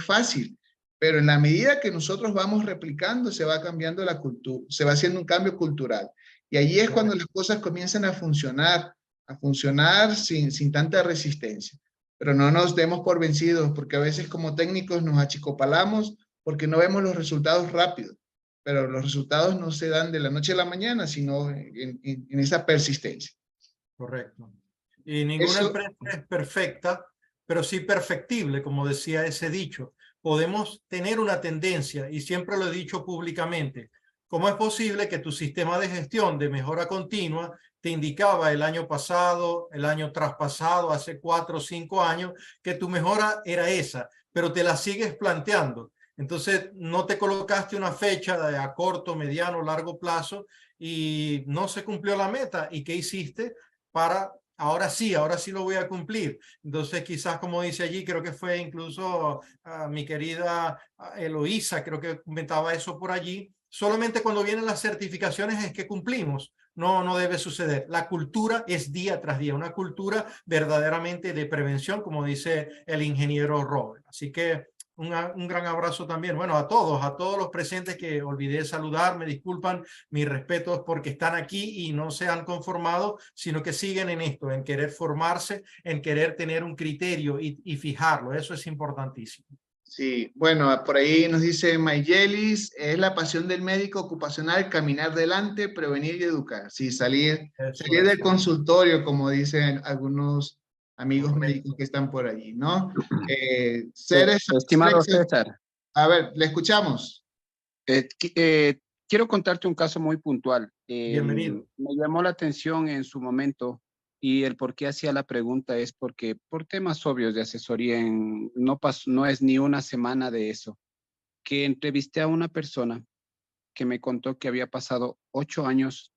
fácil, pero en la medida que nosotros vamos replicando, se va cambiando la cultura, se va haciendo un cambio cultural. Y allí es cuando las cosas comienzan a funcionar sin tanta resistencia. Pero no nos demos por vencidos, porque a veces como técnicos nos achicopalamos porque no vemos los resultados rápidos. pero los resultados no se dan de la noche a la mañana, sino en esa persistencia. Correcto. Y ninguna empresa es perfecta, pero sí perfectible, como decía ese dicho. Podemos tener una tendencia, y siempre lo he dicho públicamente, ¿cómo es posible que tu sistema de gestión de mejora continua te indicaba el año pasado, el año traspasado, hace 4 o 5 años, que tu mejora era esa, pero te la sigues planteando? Entonces, no te colocaste una fecha a corto, mediano, largo plazo y no se cumplió la meta. ¿Y qué hiciste? Para ahora sí lo voy a cumplir. Entonces quizás, como dice allí, creo que fue incluso mi querida Eloísa, creo que comentaba eso por allí, solamente cuando vienen las certificaciones es que cumplimos. No debe suceder. La cultura es día tras día, una cultura verdaderamente de prevención, como dice el ingeniero Robert. Así que un gran abrazo también, bueno, a todos los presentes que olvidé saludar, me disculpan, mis respetos porque están aquí y no se han conformado, sino que siguen en esto, en querer formarse, en querer tener un criterio y fijarlo, eso es importantísimo. Sí, bueno, por ahí nos dice Mayelis, es la pasión del médico ocupacional, caminar delante, prevenir y educar. Sí, salir del consultorio, como dicen algunos amigos médicos que están por allí, ¿no? Estimado César. A ver, le escuchamos. Quiero contarte un caso muy puntual. Bienvenido. Me llamó la atención en su momento y el por qué hacía la pregunta es porque por temas obvios de asesoría, no es ni una semana de eso, que entrevisté a una persona que me contó que había pasado 8 años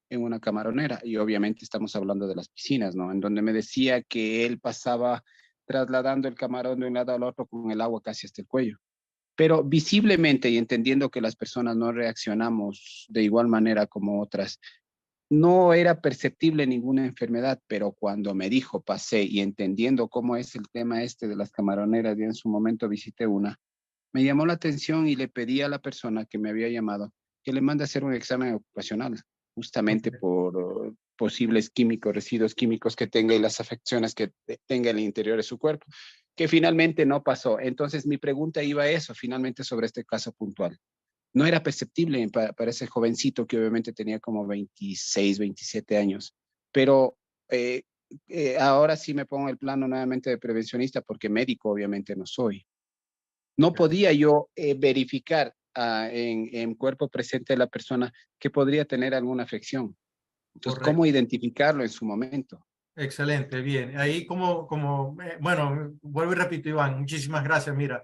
en una camaronera y obviamente estamos hablando de las piscinas, ¿no? En donde me decía que él pasaba trasladando el camarón de un lado al otro con el agua casi hasta el cuello. Pero visiblemente y entendiendo que las personas no reaccionamos de igual manera como otras, no era perceptible ninguna enfermedad, pero cuando me dijo, pasé y entendiendo cómo es el tema este de las camaroneras, y en su momento visité una, me llamó la atención y le pedí a la persona que me había llamado que le mande a hacer un examen ocupacional, justamente por posibles químicos, residuos químicos que tenga y las afecciones que tenga en el interior de su cuerpo, que finalmente no pasó. Entonces mi pregunta iba a eso, finalmente sobre este caso puntual. No era perceptible para ese jovencito que obviamente tenía como 26, 27 años, pero ahora sí me pongo el plano nuevamente de prevencionista porque médico obviamente no soy. No podía yo verificar en cuerpo presente de la persona que podría tener alguna afección. Entonces, Correcto. ¿cómo identificarlo en su momento? Excelente, bien. Ahí bueno, vuelvo y repito, Iván, muchísimas gracias. Mira,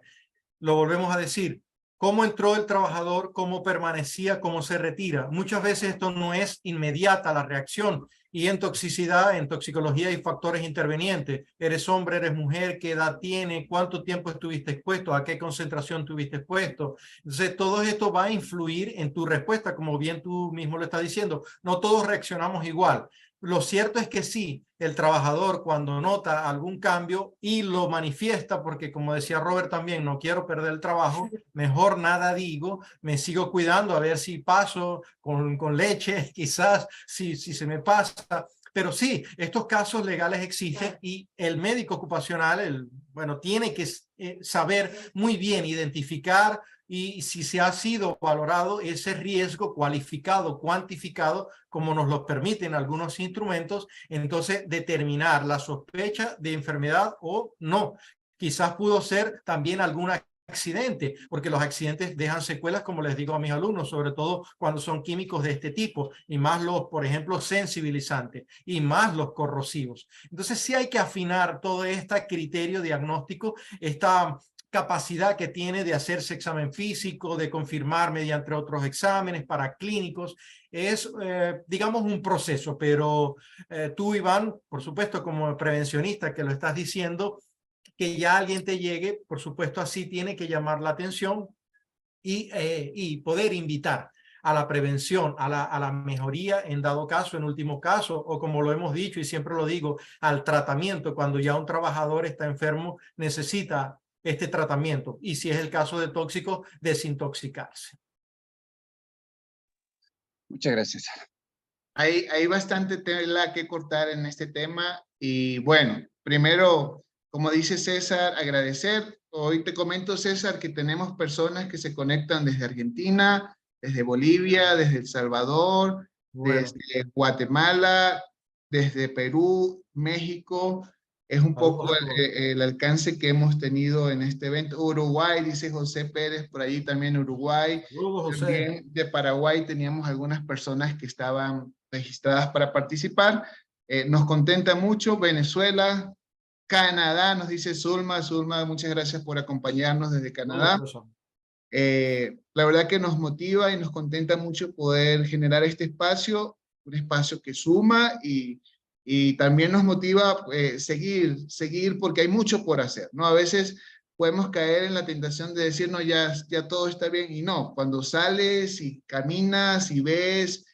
lo volvemos a decir. ¿Cómo entró el trabajador? ¿Cómo permanecía? ¿Cómo se retira? Muchas veces esto no es inmediata la reacción. Y en toxicidad, en toxicología hay factores intervenientes. ¿Eres hombre, eres mujer? ¿Qué edad tiene? ¿Cuánto tiempo estuviste expuesto? ¿A qué concentración estuviste expuesto? Entonces, todo esto va a influir en tu respuesta, como bien tú mismo lo estás diciendo. No todos reaccionamos igual. Lo cierto es que sí, el trabajador cuando nota algún cambio y lo manifiesta, porque como decía Robert también, no quiero perder el trabajo, mejor nada digo, me sigo cuidando a ver si paso con leche, quizás si se me pasa. Pero sí, estos casos legales existen y el médico ocupacional, bueno, tiene que saber muy bien identificar y si se ha sido valorado ese riesgo cualificado, cuantificado, como nos lo permiten algunos instrumentos, entonces determinar la sospecha de enfermedad o no. Quizás pudo ser también algún accidente, porque los accidentes dejan secuelas, como les digo a mis alumnos, sobre todo cuando son químicos de este tipo, y más los, por ejemplo, sensibilizantes, y más los corrosivos. Entonces sí hay que afinar todo este criterio diagnóstico, esta capacidad que tiene de hacerse examen físico, de confirmar mediante otros exámenes para clínicos. Es, digamos, un proceso, pero tú, Iván, por supuesto, como prevencionista que lo estás diciendo, que ya alguien te llegue, por supuesto, así tiene que llamar la atención y poder invitar a la prevención, a la mejoría en dado caso, en último caso, o como lo hemos dicho y siempre lo digo, al tratamiento cuando ya un trabajador está enfermo, necesita este tratamiento y si es el caso de tóxico, desintoxicarse. Muchas gracias. Hay bastante tela que cortar en este tema y bueno, primero, como dice César, agradecer. Hoy te comento, César, que tenemos personas que se conectan desde Argentina, desde Bolivia, desde El Salvador, Bueno, desde Guatemala, desde Perú, México. Es un poco saludos a todos. el alcance que hemos tenido en este evento. Uruguay, dice José Pérez, por ahí también Uruguay. Saludos, José. También de Paraguay teníamos algunas personas que estaban registradas para participar. Nos contenta mucho. Venezuela, Canadá, nos dice Zulma. Zulma, muchas gracias por acompañarnos desde Canadá. La verdad que nos motiva y nos contenta mucho poder generar este espacio, un espacio que suma y también nos motiva seguir porque hay mucho por hacer, ¿no? A veces podemos caer en la tentación de decir, no, ya todo está bien, y no, cuando sales y caminas y ves,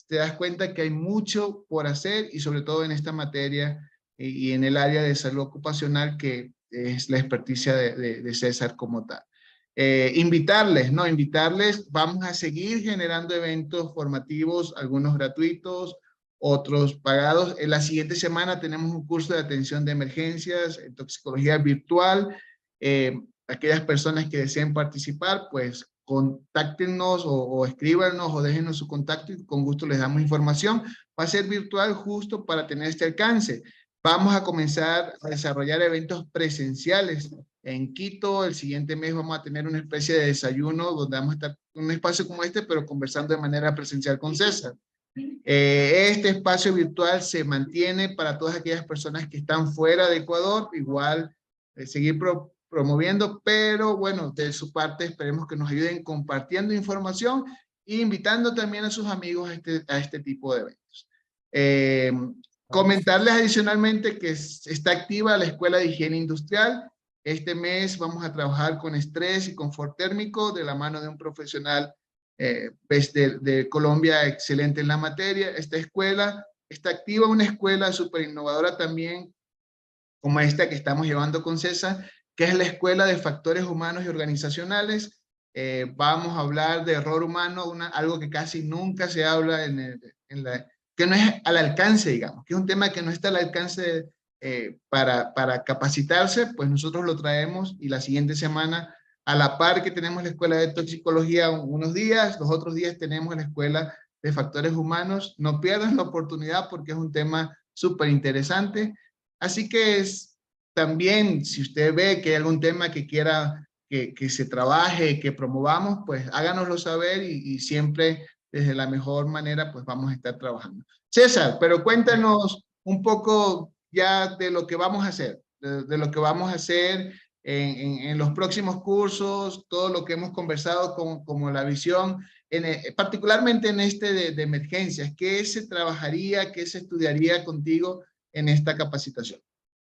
te das cuenta que hay mucho por hacer y sobre todo en esta materia y en el área de salud ocupacional que es la experticia de César como tal. Invitarles, ¿no? Invitarles, vamos a seguir generando eventos formativos, algunos gratuitos, otros pagados. En la siguiente semana tenemos un curso de atención de emergencias, en toxicología virtual. Aquellas personas que deseen participar, pues contáctenos o escríbanos o déjenos su contacto y con gusto les damos información. Va a ser virtual justo para tener este alcance. Vamos a comenzar a desarrollar eventos presenciales en Quito. El siguiente mes vamos a tener una especie de desayuno donde vamos a estar en un espacio como este, pero conversando de manera presencial con César. Este espacio virtual se mantiene para todas aquellas personas que están fuera de Ecuador, igual seguir promoviendo, pero bueno, de su parte esperemos que nos ayuden compartiendo información e invitando también a sus amigos a este tipo de eventos. Comentarles adicionalmente que está activa la Escuela de Higiene Industrial. Este mes vamos a trabajar con estrés y confort térmico de la mano de un profesional de Colombia excelente en la materia. Esta escuela está activa, una escuela súper innovadora también, como esta que estamos llevando con César, que es la Escuela de Factores Humanos y Organizacionales. Vamos a hablar de error humano, algo que casi nunca se habla que no es al alcance, digamos, que es un tema que no está al alcance para capacitarse, pues nosotros lo traemos y la siguiente semana, a la par que tenemos la escuela de toxicología unos días, los otros días tenemos la escuela de factores humanos. No pierdan la oportunidad porque es un tema súper interesante. Así que también, si usted ve que hay algún tema que quiera que se trabaje, que promovamos, pues háganoslo saber y siempre desde la mejor manera, pues vamos a estar trabajando. César, pero cuéntanos un poco ya de lo que vamos a hacer, de lo que vamos a hacer en los próximos cursos, todo lo que hemos conversado como la visión, particularmente en este de emergencias. ¿Qué se trabajaría, qué se estudiaría contigo en esta capacitación?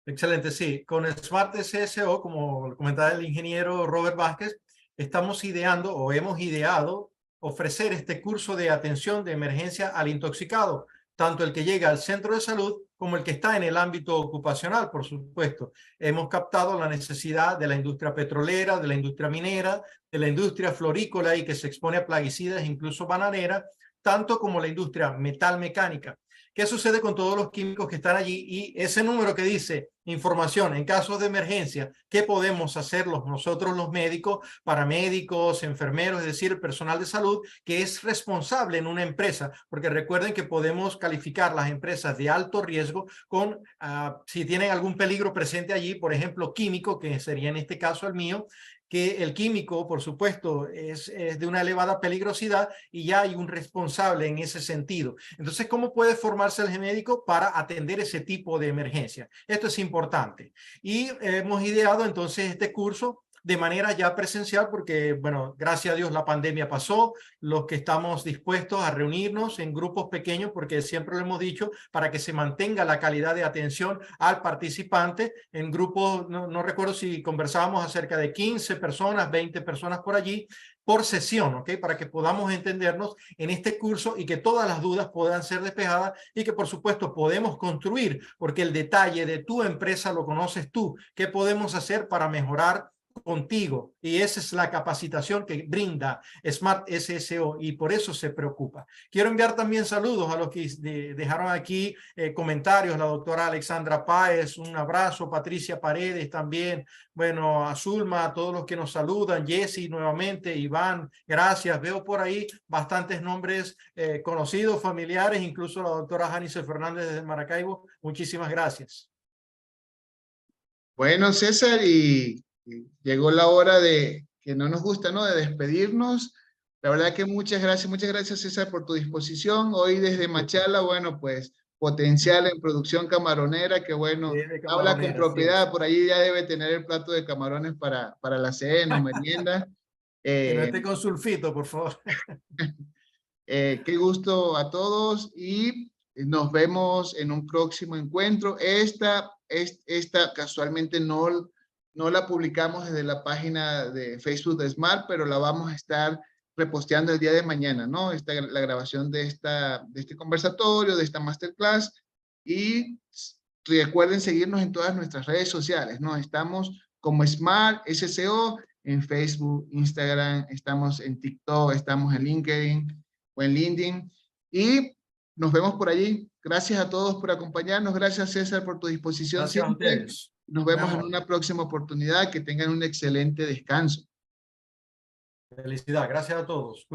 Excelente, sí. Con Smart SSO, como comentaba el ingeniero Robert Vázquez, estamos ideando o hemos ideado ofrecer este curso de atención de emergencia al intoxicado, tanto el que llega al centro de salud como el que está en el ámbito ocupacional, por supuesto. Hemos captado la necesidad de la industria petrolera, de la industria minera, de la industria florícola y que se expone a plaguicidas, incluso bananera, tanto como la industria metalmecánica. ¿Qué sucede con todos los químicos que están allí? Y ese número que dice información en casos de emergencia, ¿qué podemos hacer nosotros los médicos, paramédicos, enfermeros, es decir, el personal de salud que es responsable en una empresa? Porque recuerden que podemos calificar las empresas de alto riesgo con, si tienen algún peligro presente allí, por ejemplo, químico, que sería en este caso el mío, que el químico, por supuesto, es de una elevada peligrosidad y ya hay un responsable en ese sentido. Entonces, ¿cómo puede formarse el médico para atender ese tipo de emergencia? Esto es importante. Y hemos ideado entonces este curso de manera ya presencial porque, bueno, gracias a Dios la pandemia pasó, los que estamos dispuestos a reunirnos en grupos pequeños, porque siempre lo hemos dicho, para que se mantenga la calidad de atención al participante en grupos, no recuerdo si conversábamos acerca de 15 personas, 20 personas por allí, por sesión, ¿ok? Para que podamos entendernos en este curso y que todas las dudas puedan ser despejadas y que por supuesto podemos construir, porque el detalle de tu empresa lo conoces tú. ¿Qué podemos hacer para mejorar contigo, y esa es la capacitación que brinda Smart SSO, y por eso se preocupa. Quiero enviar también saludos a los que dejaron aquí comentarios, la doctora Alexandra Páez, un abrazo, Patricia Paredes también, bueno, a Zulma, a todos los que nos saludan, Jessy nuevamente, Iván, gracias. Veo por ahí bastantes nombres conocidos, familiares, incluso la doctora Janice Fernández desde Maracaibo. Muchísimas gracias. Bueno, César, y llegó la hora de, que no nos gusta, ¿no? De despedirnos. La verdad que muchas gracias César por tu disposición. Hoy desde Machala, bueno, pues potencial en producción camaronera, que bueno, habla con propiedad, por ahí ya debe tener el plato de camarones para la cena o merienda. Que no esté con sulfito, por favor. Qué gusto a todos y nos vemos en un próximo encuentro. Esta casualmente no la publicamos desde la página de Facebook de Smart, pero la vamos a estar reposteando el día de mañana, ¿no? La grabación de este conversatorio, de esta masterclass. Y recuerden seguirnos en todas nuestras redes sociales, ¿no? Estamos como Smart SSO en Facebook, Instagram, estamos en TikTok, estamos en LinkedIn o en LinkedIn. Y nos vemos por allí. Gracias a todos por acompañarnos. Gracias, César, por tu disposición. Gracias siempre. a ustedes. Nos vemos en una próxima oportunidad. Que tengan un excelente descanso. Felicidad. Gracias a todos.